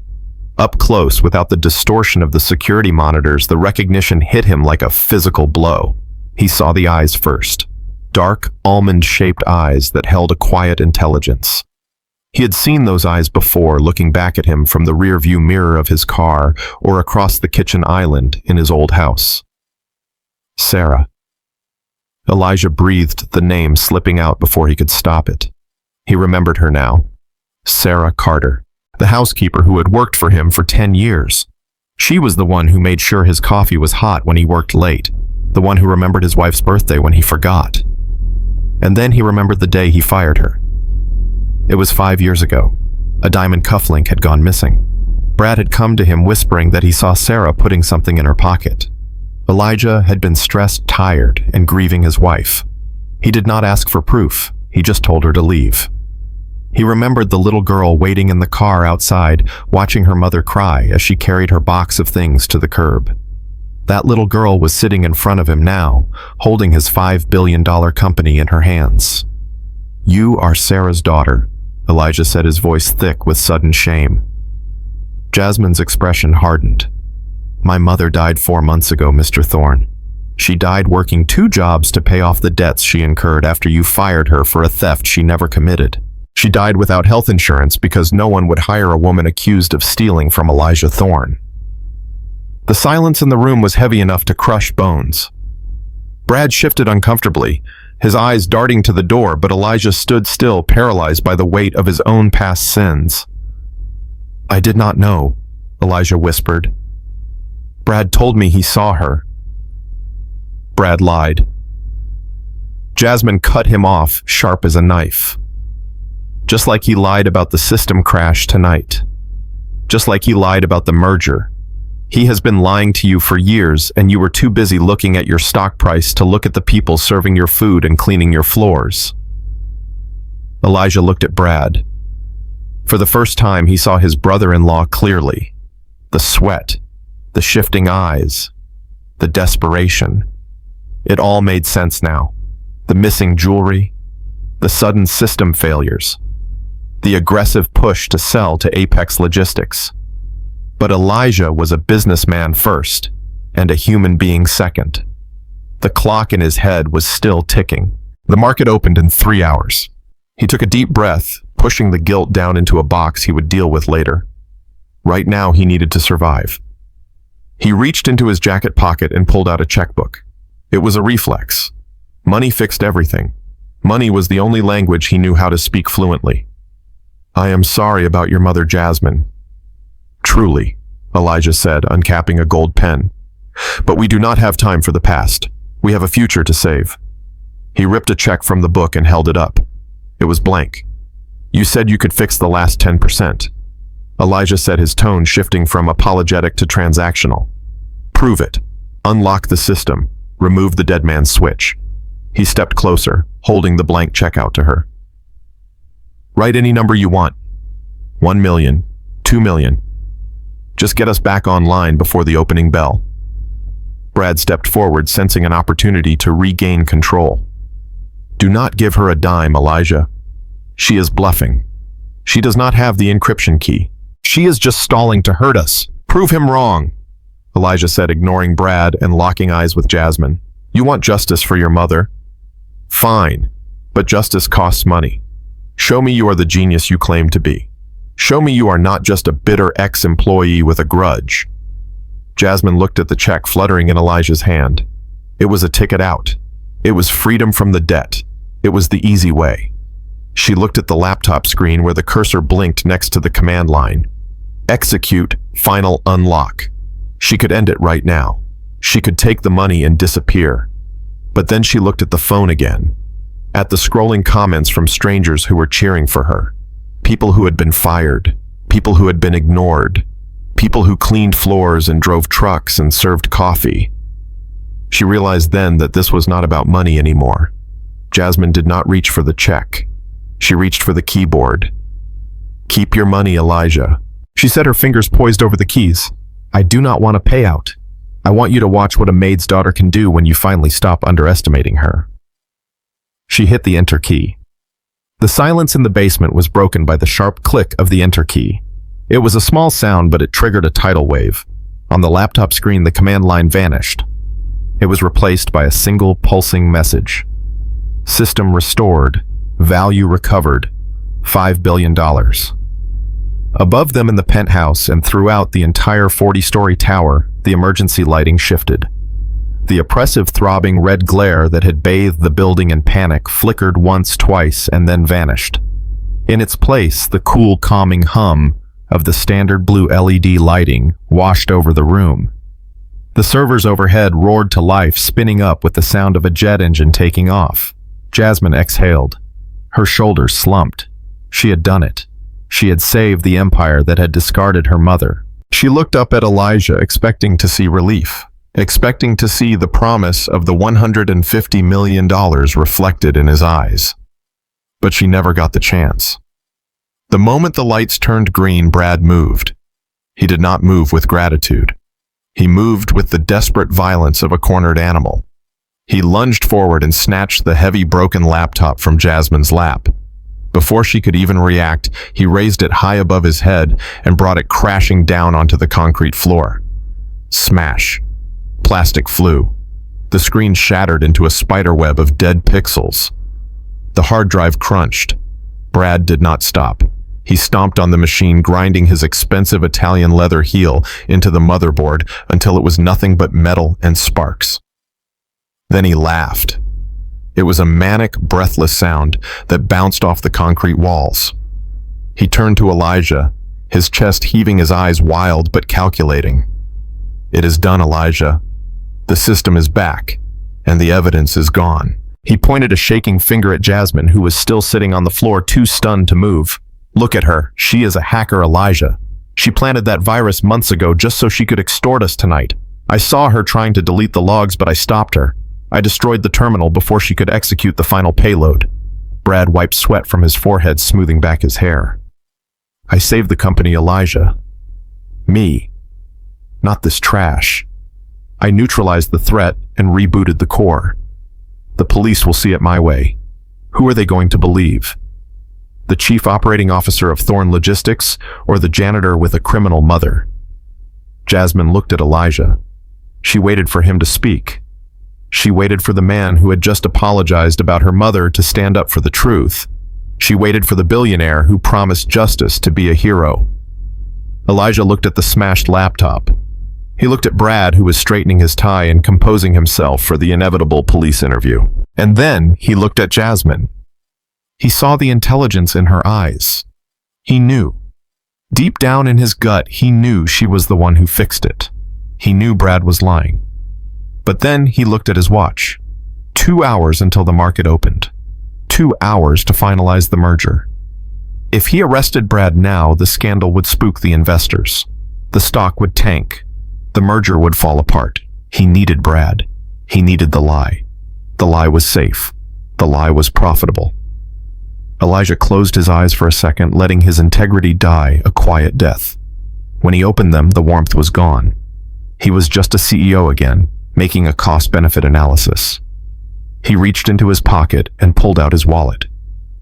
Up close, without the distortion of the security monitors, the recognition hit him like a physical blow. He saw the eyes first. Dark, almond-shaped eyes that held a quiet intelligence. He had seen those eyes before, looking back at him from the rear-view mirror of his car or across the kitchen island in his old house. Sarah. Elijah breathed the name slipping out before he could stop it. He remembered her now. Sarah Carter, the housekeeper who had worked for him for 10 years. She was the one who made sure his coffee was hot when he worked late, the one who remembered his wife's birthday when he forgot. And then he remembered the day he fired her. It was 5 years ago. A diamond cufflink had gone missing. Brad had come to him whispering that he saw Sarah putting something in her pocket. Elijah had been stressed, tired, and grieving his wife. He did not ask for proof. He just told her to leave. He remembered the little girl waiting in the car outside, watching her mother cry as she carried her box of things to the curb. That little girl was sitting in front of him now, holding his $5 billion company in her hands. "You are Sarah's daughter," Elijah said, his voice thick with sudden shame. Jasmine's expression hardened. "My mother died 4 months ago, Mr. Thorne. She died working 2 jobs to pay off the debts she incurred after you fired her for a theft she never committed. She died without health insurance because no one would hire a woman accused of stealing from Elijah Thorne." The silence in the room was heavy enough to crush bones. Brad shifted uncomfortably, his eyes darting to the door, but Elijah stood still, paralyzed by the weight of his own past sins. "I did not know," Elijah whispered. "Brad told me he saw her." Brad lied. Jasmine cut him off, sharp as a knife. Just like he lied about the system crash tonight. Just like he lied about the merger. He has been lying to you for years, and you were too busy looking at your stock price to look at the people serving your food and cleaning your floors. Elijah looked at Brad. For the first time, he saw his brother-in-law clearly. The sweat, the shifting eyes, the desperation. It all made sense now. The missing jewelry, the sudden system failures, the aggressive push to sell to Apex Logistics. But Elijah was a businessman first, and a human being second. The clock in his head was still ticking. The market opened in 3 hours. He took a deep breath, pushing the guilt down into a box he would deal with later. Right now, he needed to survive. He reached into his jacket pocket and pulled out a checkbook. It was a reflex. Money fixed everything. Money was the only language he knew how to speak fluently. "I am sorry about your mother, Jasmine." "Truly," Elijah said, uncapping a gold pen. "But we do not have time for the past. We have a future to save." He ripped a check from the book and held it up. It was blank. "You said you could fix the last 10%. Elijah said, his tone shifting from apologetic to transactional. "Prove it. Unlock the system. Remove the dead man's switch." He stepped closer, holding the blank check out to her. "Write any number you want. 1 million, 2 million. Just get us back online before the opening bell." Brad stepped forward, sensing an opportunity to regain control. "Do not give her a dime, Elijah. She is bluffing. She does not have the encryption key. She is just stalling to hurt us. Prove him wrong," Elijah said, ignoring Brad and locking eyes with Jasmine. "You want justice for your mother? Fine, but justice costs money. Show me you are the genius you claim to be. Show me you are not just a bitter ex-employee with a grudge." Jasmine looked at the check fluttering in Elijah's hand. It was a ticket out. It was freedom from the debt. It was the easy way. She looked at the laptop screen where the cursor blinked next to the command line. Execute, final unlock. She could end it right now. She could take the money and disappear. But then she looked at the phone again, at the scrolling comments from strangers who were cheering for her. People who had been fired, people who had been ignored, people who cleaned floors and drove trucks and served coffee. She realized then that this was not about money anymore. Jasmine did not reach for the check. She reached for the keyboard. "Keep your money, Elijah." She said, her fingers poised over the keys. "I do not want a payout. I want you to watch what a maid's daughter can do when you finally stop underestimating her." She hit the enter key. The silence in the basement was broken by the sharp click of the enter key. It was a small sound, but it triggered a tidal wave. On the laptop screen, the command line vanished. It was replaced by a single pulsing message. "System restored. Value recovered. $5 billion. Above them in the penthouse and throughout the entire 40-story tower, the emergency lighting shifted. The oppressive throbbing red glare that had bathed the building in panic flickered once, twice, and then vanished. In its place, the cool, calming hum of the standard blue LED lighting washed over the room. The servers overhead roared to life, spinning up with the sound of a jet engine taking off. Jasmine exhaled. Her shoulders slumped. She had done it. She had saved the empire that had discarded her mother. She looked up at Elijah, expecting to see relief, expecting to see the promise of the $150 million reflected in his eyes. But she never got the chance. The moment the lights turned green, Brad moved. He did not move with gratitude. He moved with the desperate violence of a cornered animal. He lunged forward and snatched the heavy, broken laptop from Jasmine's lap. Before she could even react, he raised it high above his head and brought it crashing down onto the concrete floor. Smash. Plastic flew. The screen shattered into a spiderweb of dead pixels. The hard drive crunched. Brad did not stop. He stomped on the machine, grinding his expensive Italian leather heel into the motherboard until it was nothing but metal and sparks. Then he laughed. It was a manic, breathless sound that bounced off the concrete walls. He turned to Elijah, his chest heaving, his eyes wild but calculating. "It is done, Elijah. The system is back, and the evidence is gone." He pointed a shaking finger at Jasmine, who was still sitting on the floor, too stunned to move. "Look at her. She is a hacker, Elijah. She planted that virus months ago just so she could extort us tonight. I saw her trying to delete the logs, but I stopped her. I destroyed the terminal before she could execute the final payload." Brad wiped sweat from his forehead, smoothing back his hair. "I saved the company, Elijah. Me. Not this trash. I neutralized the threat and rebooted the core. The police will see it my way. Who are they going to believe? The chief operating officer of Thorn Logistics or the janitor with a criminal mother? Jasmine looked at Elijah. She waited for him to speak. She waited for the man who had just apologized about her mother to stand up for the truth. She waited for the billionaire who promised justice to be a hero. Elijah looked at the smashed laptop. He looked at Brad, who was straightening his tie and composing himself for the inevitable police interview. And then he looked at Jasmine. He saw the intelligence in her eyes. He knew. Deep down in his gut, he knew she was the one who fixed it. He knew Brad was lying. But then he looked at his watch. 2 hours until the market opened. 2 hours to finalize the merger. If he arrested Brad now, the scandal would spook the investors. The stock would tank. The merger would fall apart. He needed Brad. He needed the lie. The lie was safe. The lie was profitable. Elijah closed his eyes for a second, letting his integrity die a quiet death. When he opened them, the warmth was gone. He was just a CEO again, making a cost-benefit analysis. He reached into his pocket and pulled out his wallet.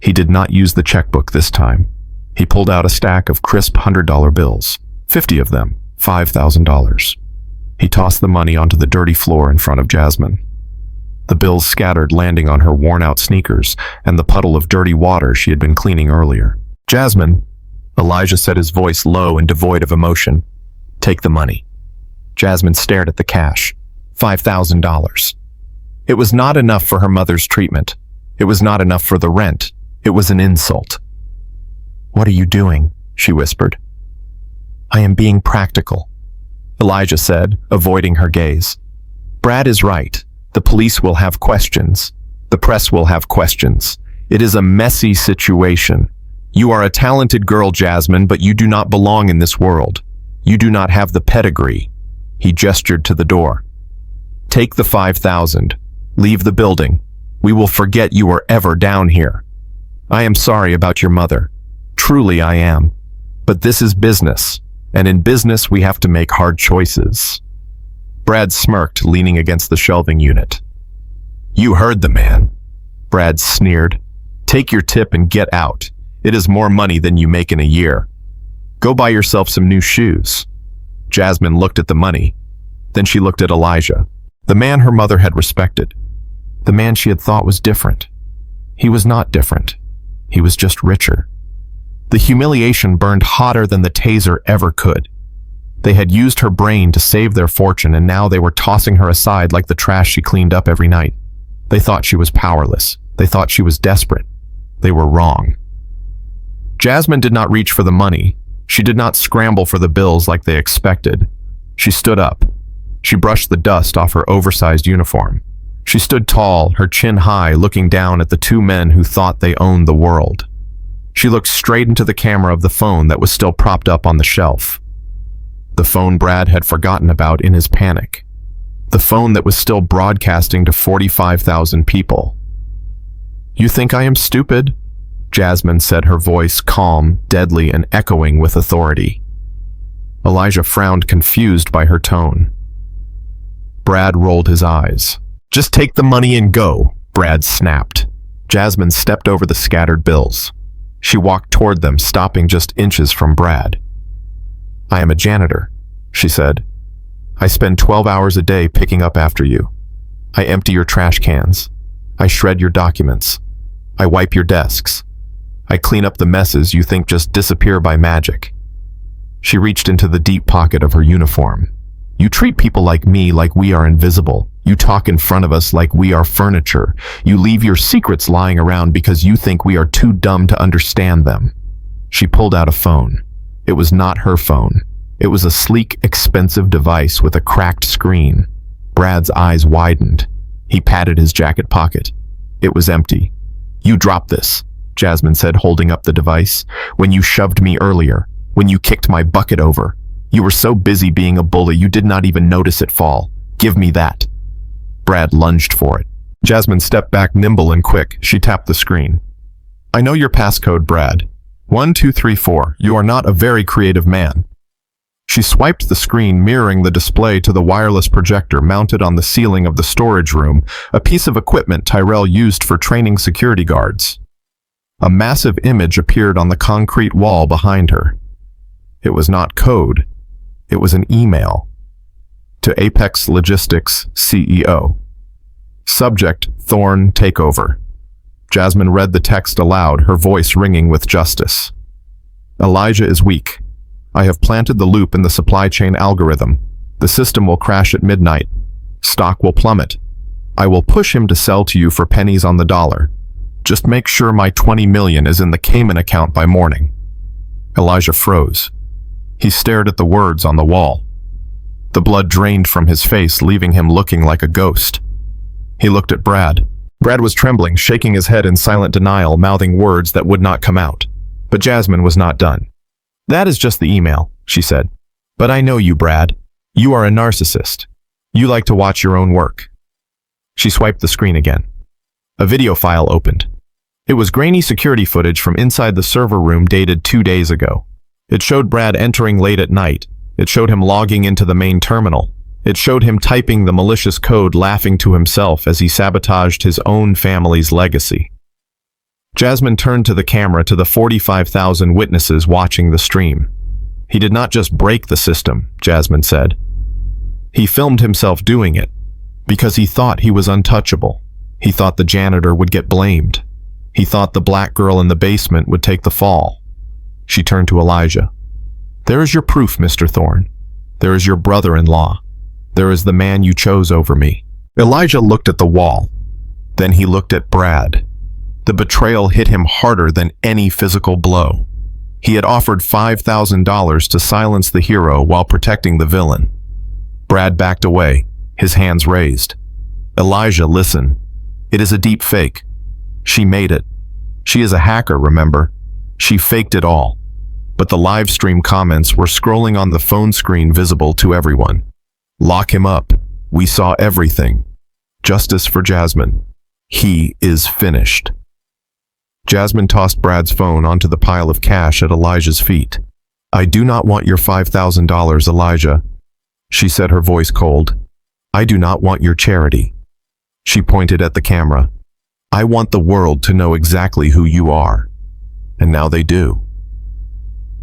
He did not use the checkbook this time. He pulled out a stack of crisp $100 bills, 50 of them, $5,000. He tossed the money onto the dirty floor in front of Jasmine. The bills scattered, landing on her worn-out sneakers and the puddle of dirty water she had been cleaning earlier. "Jasmine," Elijah said, his voice low and devoid of emotion. "Take the money." Jasmine stared at the cash. $5,000. It was not enough for her mother's treatment. It was not enough for the rent. It was an insult. "What are you doing?" she whispered. "I am being practical," Elijah said, avoiding her gaze. "Brad is right. The police will have questions. The press will have questions. It is a messy situation. You are a talented girl, Jasmine, but you do not belong in this world. You do not have the pedigree." He gestured to the door. "Take the 5,000. Leave the building. We will forget you were ever down here. I am sorry about your mother. Truly I am. But this is business, and in business we have to make hard choices." Brad smirked, leaning against the shelving unit. "You heard the man," Brad sneered. "Take your tip and get out. It is more money than you make in a year. Go buy yourself some new shoes." Jasmine looked at the money. Then she looked at Elijah, the man her mother had respected, the man she had thought was different. He was not different. He was just richer. The humiliation burned hotter than the taser ever could. They had used her brain to save their fortune, and now they were tossing her aside like the trash she cleaned up every night. They thought she was powerless. They thought she was desperate. They were wrong. Jasmine did not reach for the money. She did not scramble for the bills like they expected. She stood up. She brushed the dust off her oversized uniform. She stood tall, her chin high, looking down at the two men who thought they owned the world. She looked straight into the camera of the phone that was still propped up on the shelf. The phone Brad had forgotten about in his panic. The phone that was still broadcasting to 45,000 people. "You think I am stupid?" Jasmine said, her voice calm, deadly, and echoing with authority. Elijah frowned, confused by her tone. Brad rolled his eyes. "Just take the money and go," Brad snapped. Jasmine stepped over the scattered bills. She walked toward them, stopping just inches from Brad. "I am a janitor," she said. "I spend 12 hours a day picking up after you. I empty your trash cans. I shred your documents. I wipe your desks. I clean up the messes you think just disappear by magic." She reached into the deep pocket of her uniform. "You treat people like me like we are invisible. You talk in front of us like we are furniture. You leave your secrets lying around because you think we are too dumb to understand them." She pulled out a phone. It was not her phone. It was a sleek, expensive device with a cracked screen. Brad's eyes widened. He patted his jacket pocket. It was empty. "You dropped this," Jasmine said, holding up the device. "When you shoved me earlier, when you kicked my bucket over. You were so busy being a bully you did not even notice it fall. Give me that." Brad lunged for it. Jasmine stepped back, nimble and quick. She tapped the screen. "I know your passcode, Brad. 1234. You are not a very creative man." She swiped the screen, mirroring the display to the wireless projector mounted on the ceiling of the storage room, a piece of equipment Tyrell used for training security guards. A massive image appeared on the concrete wall behind her. It was not code. It was an email. To Apex Logistics CEO. Subject, Thorn Takeover. Jasmine read the text aloud, her voice ringing with justice. Elijah is weak. I have planted the loop in the supply chain algorithm. The system will crash at midnight. Stock will plummet. I will push him to sell to you for pennies on the dollar. Just make sure my 20 million is in the Cayman account by morning. Elijah froze. He stared at the words on the wall. The blood drained from his face, leaving him looking like a ghost. He looked at Brad. Brad was trembling, shaking his head in silent denial, mouthing words that would not come out. But Jasmine was not done. That is just the email, she said. But I know you, Brad. You are a narcissist. You like to watch your own work. She swiped the screen again. A video file opened. It was grainy security footage from inside the server room dated 2 days ago. It showed Brad entering late at night. It showed him logging into the main terminal. It showed him typing the malicious code, laughing to himself as he sabotaged his own family's legacy. Jasmine turned to the camera to the 45,000 witnesses watching the stream. He did not just break the system, Jasmine said. He filmed himself doing it because he thought he was untouchable. He thought the janitor would get blamed. He thought the black girl in the basement would take the fall. She turned to Elijah. There is your proof, Mr. Thorne. There is your brother-in-law. There is the man you chose over me. Elijah looked at the wall. Then he looked at Brad. The betrayal hit him harder than any physical blow. He had offered $5,000 to silence the hero while protecting the villain. Brad backed away, his hands raised. Elijah, listen. It is a deep fake. She made it. She is a hacker, remember? She faked it all. But the live stream comments were scrolling on the phone screen, visible to everyone. Lock him up. We saw everything. Justice for Jasmine. He is finished. Jasmine tossed Brad's phone onto the pile of cash at Elijah's feet. I do not want your $5,000, Elijah. She said, her voice cold. I do not want your charity. She pointed at the camera. I want the world to know exactly who you are. And now they do.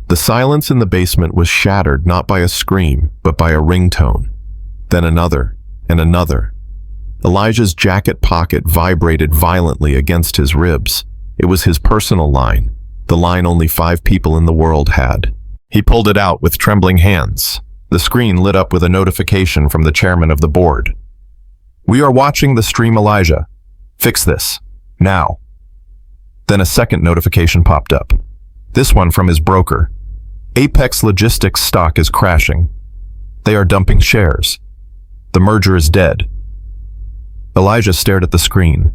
The silence in the basement was shattered not by a scream, but by a ringtone. Then another, and another. Elijah's jacket pocket vibrated violently against his ribs. It was his personal line, the line only 5 people in the world had. He pulled it out with trembling hands. The screen lit up with a notification from the chairman of the board. We are watching the stream, Elijah. Fix this. Now. Then a second notification popped up. This one from his broker. Apex Logistics stock is crashing. They are dumping shares. The merger is dead. Elijah stared at the screen.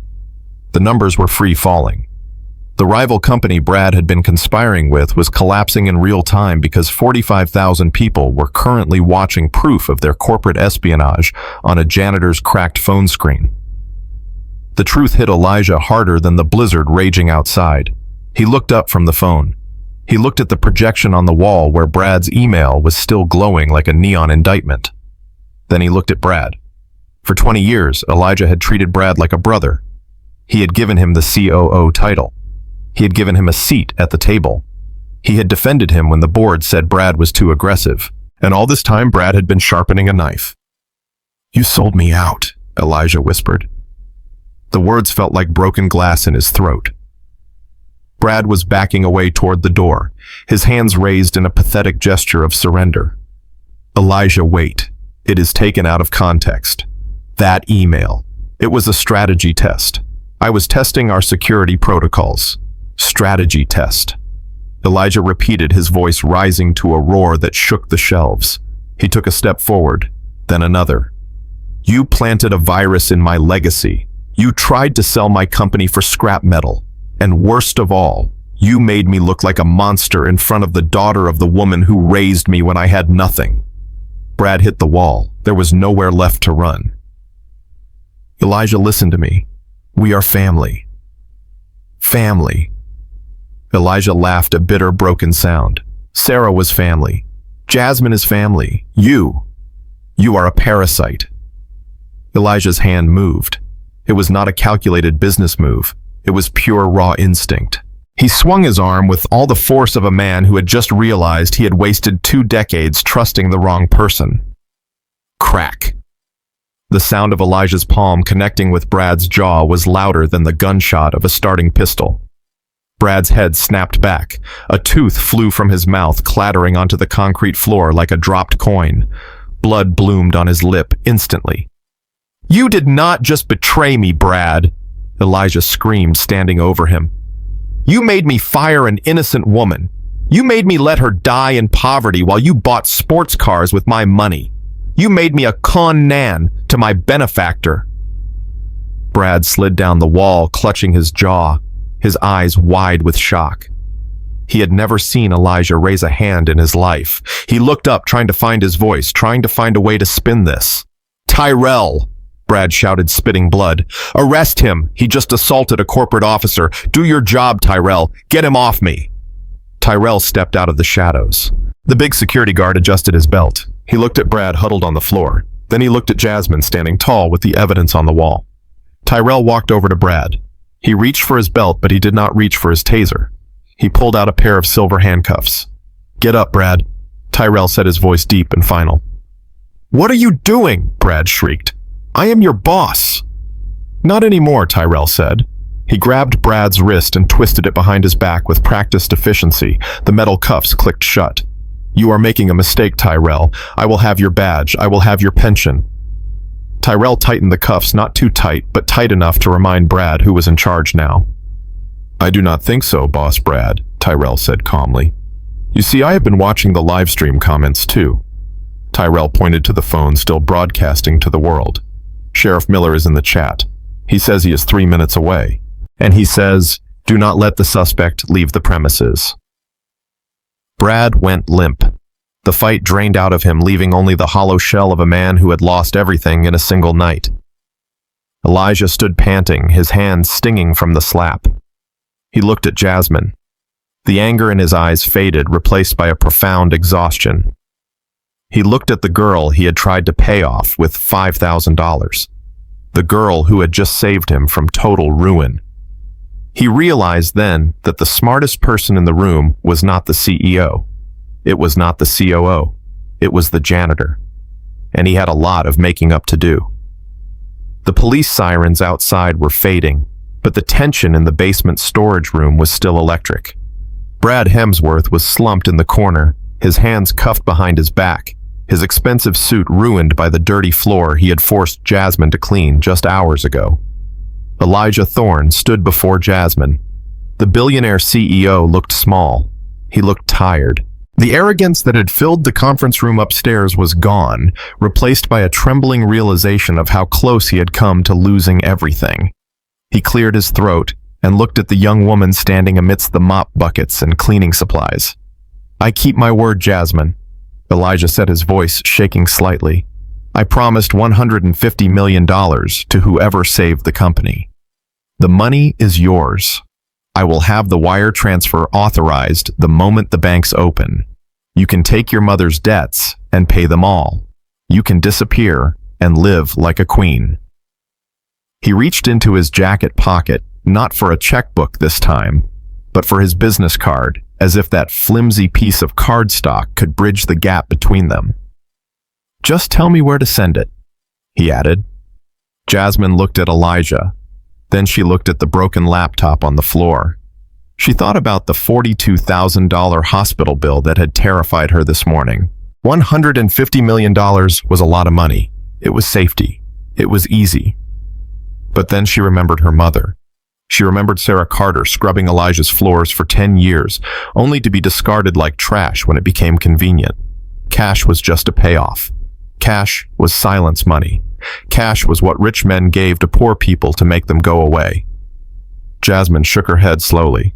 The numbers were free falling. The rival company Brad had been conspiring with was collapsing in real time because 45,000 people were currently watching proof of their corporate espionage on a janitor's cracked phone screen. The truth hit Elijah harder than the blizzard raging outside. He looked up from the phone. He looked at the projection on the wall where Brad's email was still glowing like a neon indictment. Then he looked at Brad. For 20 years, Elijah had treated Brad like a brother. He had given him the COO title. He had given him a seat at the table. He had defended him when the board said Brad was too aggressive. And all this time, Brad had been sharpening a knife. You sold me out, Elijah whispered. The words felt like broken glass in his throat. Brad was backing away toward the door, his hands raised in a pathetic gesture of surrender. Elijah, wait. It is taken out of context. That email. It was a strategy test. I was testing our security protocols. Strategy test. Elijah repeated, his voice rising to a roar that shook the shelves. He took a step forward, then another. You planted a virus in my legacy. You tried to sell my company for scrap metal. And worst of all, you made me look like a monster in front of the daughter of the woman who raised me when I had nothing. Brad hit the wall. There was nowhere left to run. Elijah, listen to me. We are family. Family. Elijah laughed, a bitter, broken sound. Sarah was family. Jasmine is family. You are a parasite. Elijah's hand moved. It was not a calculated business move. It was pure raw instinct. He swung his arm with all the force of a man who had just realized he had wasted 2 decades trusting the wrong person. Crack. The sound of Elijah's palm connecting with Brad's jaw was louder than the gunshot of a starting pistol. Brad's head snapped back. A tooth flew from his mouth, clattering onto the concrete floor like a dropped coin. Blood bloomed on his lip instantly. "You did not just betray me, Brad," Elijah screamed, standing over him. "You made me fire an innocent woman. You made me let her die in poverty while you bought sports cars with my money. You made me a con man to my benefactor." Brad slid down the wall, clutching his jaw, his eyes wide with shock. He had never seen Elijah raise a hand in his life. He looked up, trying to find his voice, trying to find a way to spin this. "Tyrell!" Brad shouted, spitting blood. "Arrest him! He just assaulted a corporate officer. Do your job, Tyrell. Get him off me!" Tyrell stepped out of the shadows. The big security guard adjusted his belt. He looked at Brad huddled on the floor. Then he looked at Jasmine standing tall with the evidence on the wall. Tyrell walked over to Brad. He reached for his belt, but he did not reach for his taser. He pulled out a pair of silver handcuffs. "Get up, Brad," Tyrell said, his voice deep and final. "What are you doing?" Brad shrieked. "I am your boss." "Not anymore," Tyrell said. He grabbed Brad's wrist and twisted it behind his back with practiced efficiency. The metal cuffs clicked shut. "You are making a mistake, Tyrell. I will have your badge. I will have your pension." Tyrell tightened the cuffs, not too tight, but tight enough to remind Brad who was in charge now. "I do not think so, Boss Brad," Tyrell said calmly. "You see, I have been watching the live stream comments too." Tyrell pointed to the phone still broadcasting to the world. "Sheriff Miller is in the chat. He says he is 3 minutes away. And he says, do not let the suspect leave the premises." Brad went limp. The fight drained out of him, leaving only the hollow shell of a man who had lost everything in a single night. Elijah stood panting, his hands stinging from the slap. He looked at Jasmine. The anger in his eyes faded, replaced by a profound exhaustion. He looked at the girl he had tried to pay off with $5,000. The girl who had just saved him from total ruin. He realized then that the smartest person in the room was not the CEO. It was not the COO. It was the janitor. And he had a lot of making up to do. The police sirens outside were fading, but the tension in the basement storage room was still electric. Brad Hemsworth was slumped in the corner, his hands cuffed behind his back, his expensive suit ruined by the dirty floor he had forced Jasmine to clean just hours ago. Elijah Thorne stood before Jasmine. The billionaire CEO looked small. He looked tired. The arrogance that had filled the conference room upstairs was gone, replaced by a trembling realization of how close he had come to losing everything. He cleared his throat and looked at the young woman standing amidst the mop buckets and cleaning supplies. "I keep my word, Jasmine," Elijah said, his voice shaking slightly. "I promised $150 million to whoever saved the company. The money is yours. I will have the wire transfer authorized the moment the banks open. You can take your mother's debts and pay them all. You can disappear and live like a queen." He reached into his jacket pocket, not for a checkbook this time, but for his business card, as if that flimsy piece of cardstock could bridge the gap between them. "Just tell me where to send it," he added. Jasmine looked at Elijah. Then she looked at the broken laptop on the floor. She thought about the $42,000 hospital bill that had terrified her this morning. $150 million was a lot of money. It was safety. It was easy. But then she remembered her mother. She remembered Sarah Carter scrubbing Elijah's floors for 10 years, only to be discarded like trash when it became convenient. Cash was just a payoff. Cash was silence money. Cash was what rich men gave to poor people to make them go away. Jasmine shook her head slowly.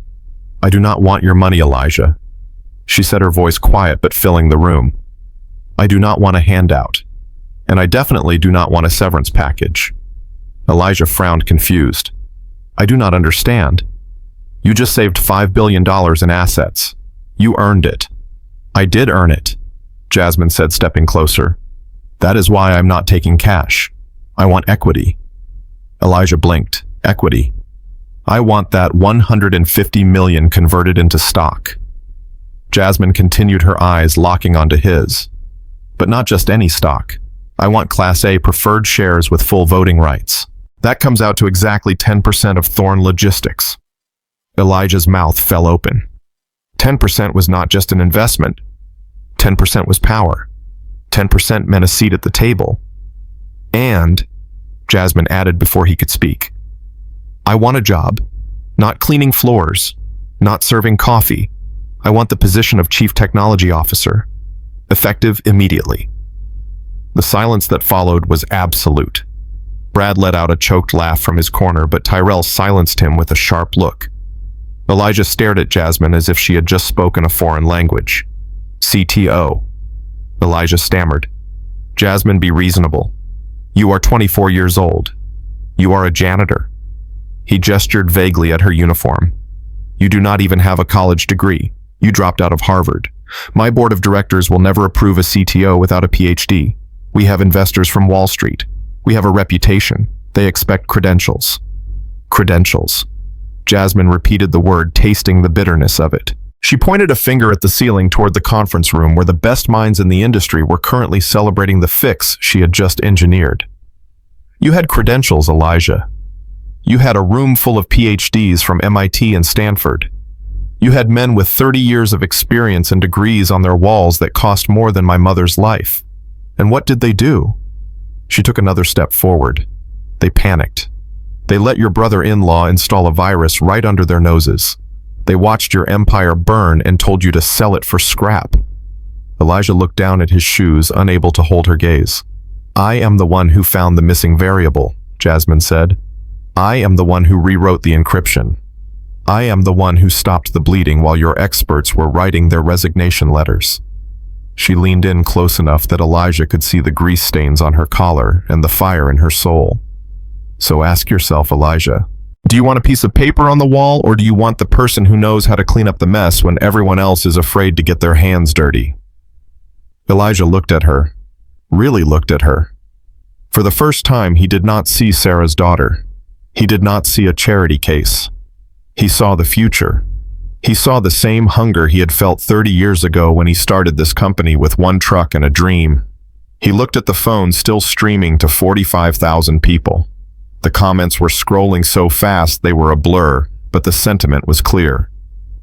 "I do not want your money, Elijah," she said, her voice quiet but filling the room. "I do not want a handout. And I definitely do not want a severance package." Elijah frowned, confused. "I do not understand. You just saved $5 billion in assets. You earned it." "I did earn it," Jasmine said, stepping closer. "That is why I'm not taking cash. I want equity." Elijah blinked. "Equity? I want that 150 million converted into stock. Jasmine continued, her eyes locking onto his. But not just any stock. I want Class A preferred shares with full voting rights. That comes out to exactly 10% of Thorn Logistics. Elijah's mouth fell open. 10% was not just an investment. 10% was power. 10% meant a seat at the table. And, Jasmine added before he could speak, I want a job, not cleaning floors, not serving coffee. I want the position of Chief Technology Officer, effective immediately. The silence that followed was absolute. Brad let out a choked laugh from his corner, but Tyrell silenced him with a sharp look. Elijah stared at Jasmine as if she had just spoken a foreign language. CTO. Elijah stammered. Jasmine, be reasonable. You are 24 years old. You are a janitor. He gestured vaguely at her uniform. You do not even have a college degree. You dropped out of Harvard. My board of directors will never approve a CTO without a PhD. We have investors from Wall Street. We have a reputation. They expect credentials. Credentials. Jasmine repeated the word, tasting the bitterness of it. She pointed a finger at the ceiling toward the conference room where the best minds in the industry were currently celebrating the fix she had just engineered. You had credentials, Elijah. You had a room full of PhDs from MIT and Stanford. You had men with 30 years of experience and degrees on their walls that cost more than my mother's life. And what did they do? She took another step forward. They panicked. They let your brother-in-law install a virus right under their noses. They watched your empire burn and told you to sell it for scrap. Elijah looked down at his shoes, unable to hold her gaze. I am the one who found the missing variable, Jasmine said. I am the one who rewrote the encryption. I am the one who stopped the bleeding while your experts were writing their resignation letters. She leaned in close enough that Elijah could see the grease stains on her collar and the fire in her soul. So ask yourself, Elijah, do you want a piece of paper on the wall, or do you want the person who knows how to clean up the mess when everyone else is afraid to get their hands dirty? Elijah looked at her, really looked at her. For the first time, he did not see Sarah's daughter. He did not see a charity case. He saw the future. He saw the same hunger he had felt 30 years ago when he started this company with one truck and a dream. He looked at the phone still streaming to 45,000 people. The comments were scrolling so fast they were a blur, but the sentiment was clear.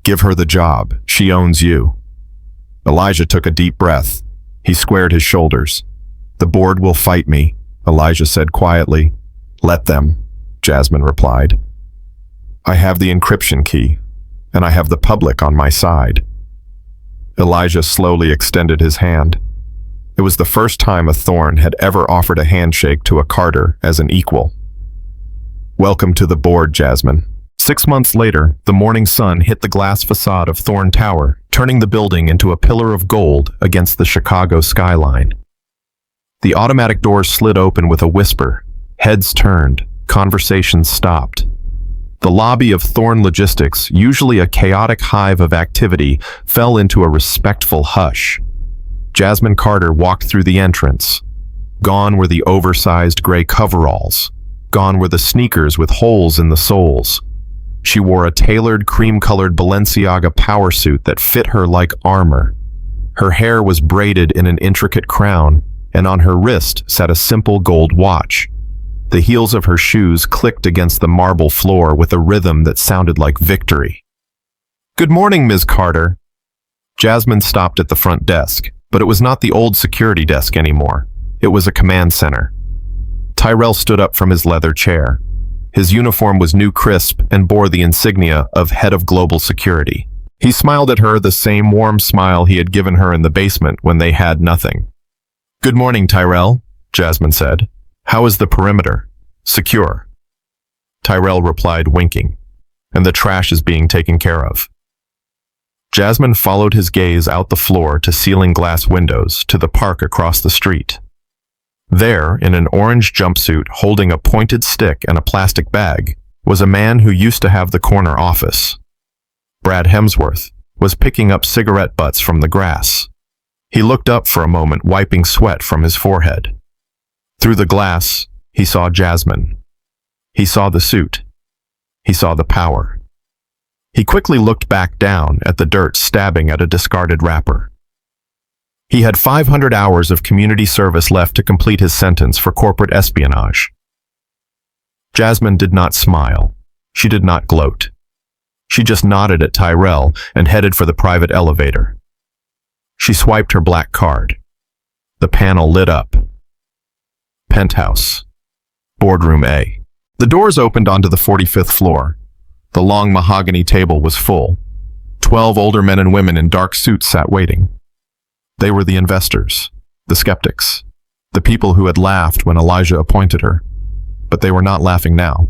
Give her the job. She owns you. Elijah took a deep breath. He squared his shoulders. The board will fight me, Elijah said quietly. Let them, Jasmine replied. I have the encryption key, and I have the public on my side. Elijah slowly extended his hand. It was the first time a Thorn had ever offered a handshake to a Carter as an equal. Welcome to the board, Jasmine. 6 months later, the morning sun hit the glass facade of Thorn Tower, turning the building into a pillar of gold against the Chicago skyline. The automatic doors slid open with a whisper. Heads turned. Conversations stopped. The lobby of Thorn Logistics, usually a chaotic hive of activity, fell into a respectful hush. Jasmine Carter walked through the entrance. Gone were the oversized gray coveralls. Gone were the sneakers with holes in the soles. She wore a tailored cream-colored Balenciaga power suit that fit her like armor. Her hair was braided in an intricate crown, and on her wrist sat a simple gold watch. The heels of her shoes clicked against the marble floor with a rhythm that sounded like victory. Good morning, Ms. Carter. Jasmine stopped at the front desk, but it was not the old security desk anymore. It was a command center. Tyrell stood up from his leather chair. His uniform was new, crisp, and bore the insignia of Head of Global Security. He smiled at her the same warm smile he had given her in the basement when they had nothing. Good morning, Tyrell, Jasmine said. How is the perimeter? Secure. Tyrell replied, winking. And the trash is being taken care of. Jasmine followed his gaze out the floor to ceiling glass windows to the park across the street. There, in an orange jumpsuit holding a pointed stick and a plastic bag, was a man who used to have the corner office. Brad Hemsworth was picking up cigarette butts from the grass. He looked up for a moment, wiping sweat from his forehead. Through the glass, he saw Jasmine. He saw the suit. He saw the power. He quickly looked back down at the dirt stabbing at a discarded wrapper. He had 500 hours of community service left to complete his sentence for corporate espionage. Jasmine did not smile. She did not gloat. She just nodded at Tyrell and headed for the private elevator. She swiped her black card. The panel lit up. Penthouse. Boardroom A. The doors opened onto the 45th floor. The long mahogany table was full. 12 older men and women in dark suits sat waiting. They were the investors, the skeptics, the people who had laughed when Elijah appointed her. But they were not laughing now.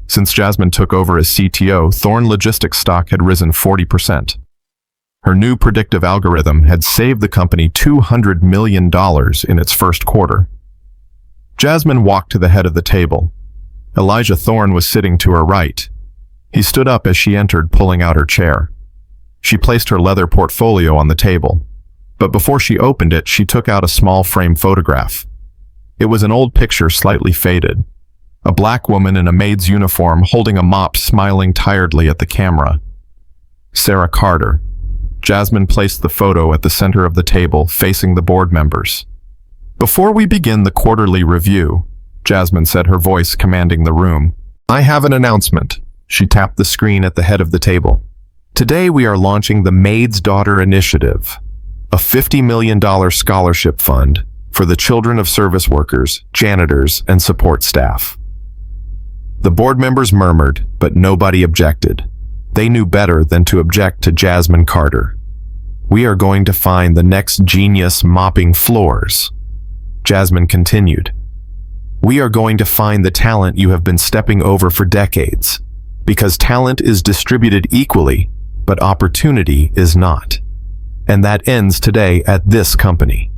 Since Jasmine took over as CTO, Thorne Logistics stock had risen 40%. Her new predictive algorithm had saved the company $200 million in its first quarter. Jasmine walked to the head of the table. Elijah Thorne was sitting to her right. He stood up as she entered, pulling out her chair. She placed her leather portfolio on the table. But before she opened it, she took out a small frame photograph. It was an old picture, slightly faded. A black woman in a maid's uniform holding a mop, smiling tiredly at the camera. Sarah Carter. Jasmine placed the photo at the center of the table, facing the board members. "Before we begin the quarterly review," Jasmine said, her voice commanding the room, "I have an announcement." She tapped the screen at the head of the table. "Today we are launching the Maid's Daughter Initiative, a $50 million scholarship fund for the children of service workers, janitors, and support staff." The board members murmured, but nobody objected. They knew better than to object to Jasmine Carter. "We are going to find the next genius mopping floors," Jasmine continued. "We are going to find the talent you have been stepping over for decades, because talent is distributed equally, but opportunity is not. And that ends today at this company."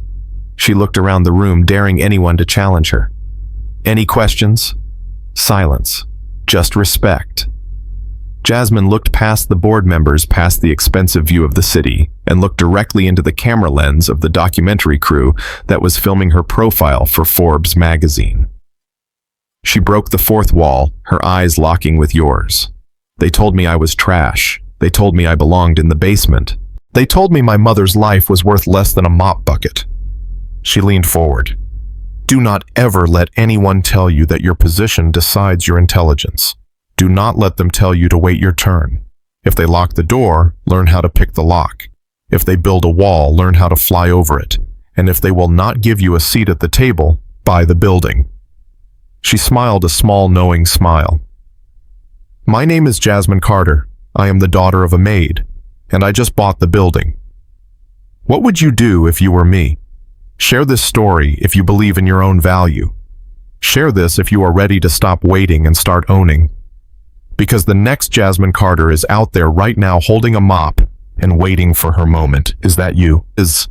She looked around the room, daring anyone to challenge her. "Any questions?" Silence. Just respect. Jasmine looked past the board members, past the expensive view of the city, and looked directly into the camera lens of the documentary crew that was filming her profile for Forbes magazine. She broke the fourth wall, her eyes locking with yours. "They told me I was trash. They told me I belonged in the basement. They told me my mother's life was worth less than a mop bucket." She leaned forward. "Do not ever let anyone tell you that your position decides your intelligence. Do not let them tell you to wait your turn. If they lock the door, learn how to pick the lock. If they build a wall, learn how to fly over it. And if they will not give you a seat at the table, buy the building." She smiled a small, knowing smile. "My name is Jasmine Carter. I am the daughter of a maid, and I just bought the building. What would you do if you were me? Share this story if you believe in your own value. Share this if you are ready to stop waiting and start owning. Because the next Jasmine Carter is out there right now holding a mop and waiting for her moment. Is that you? Is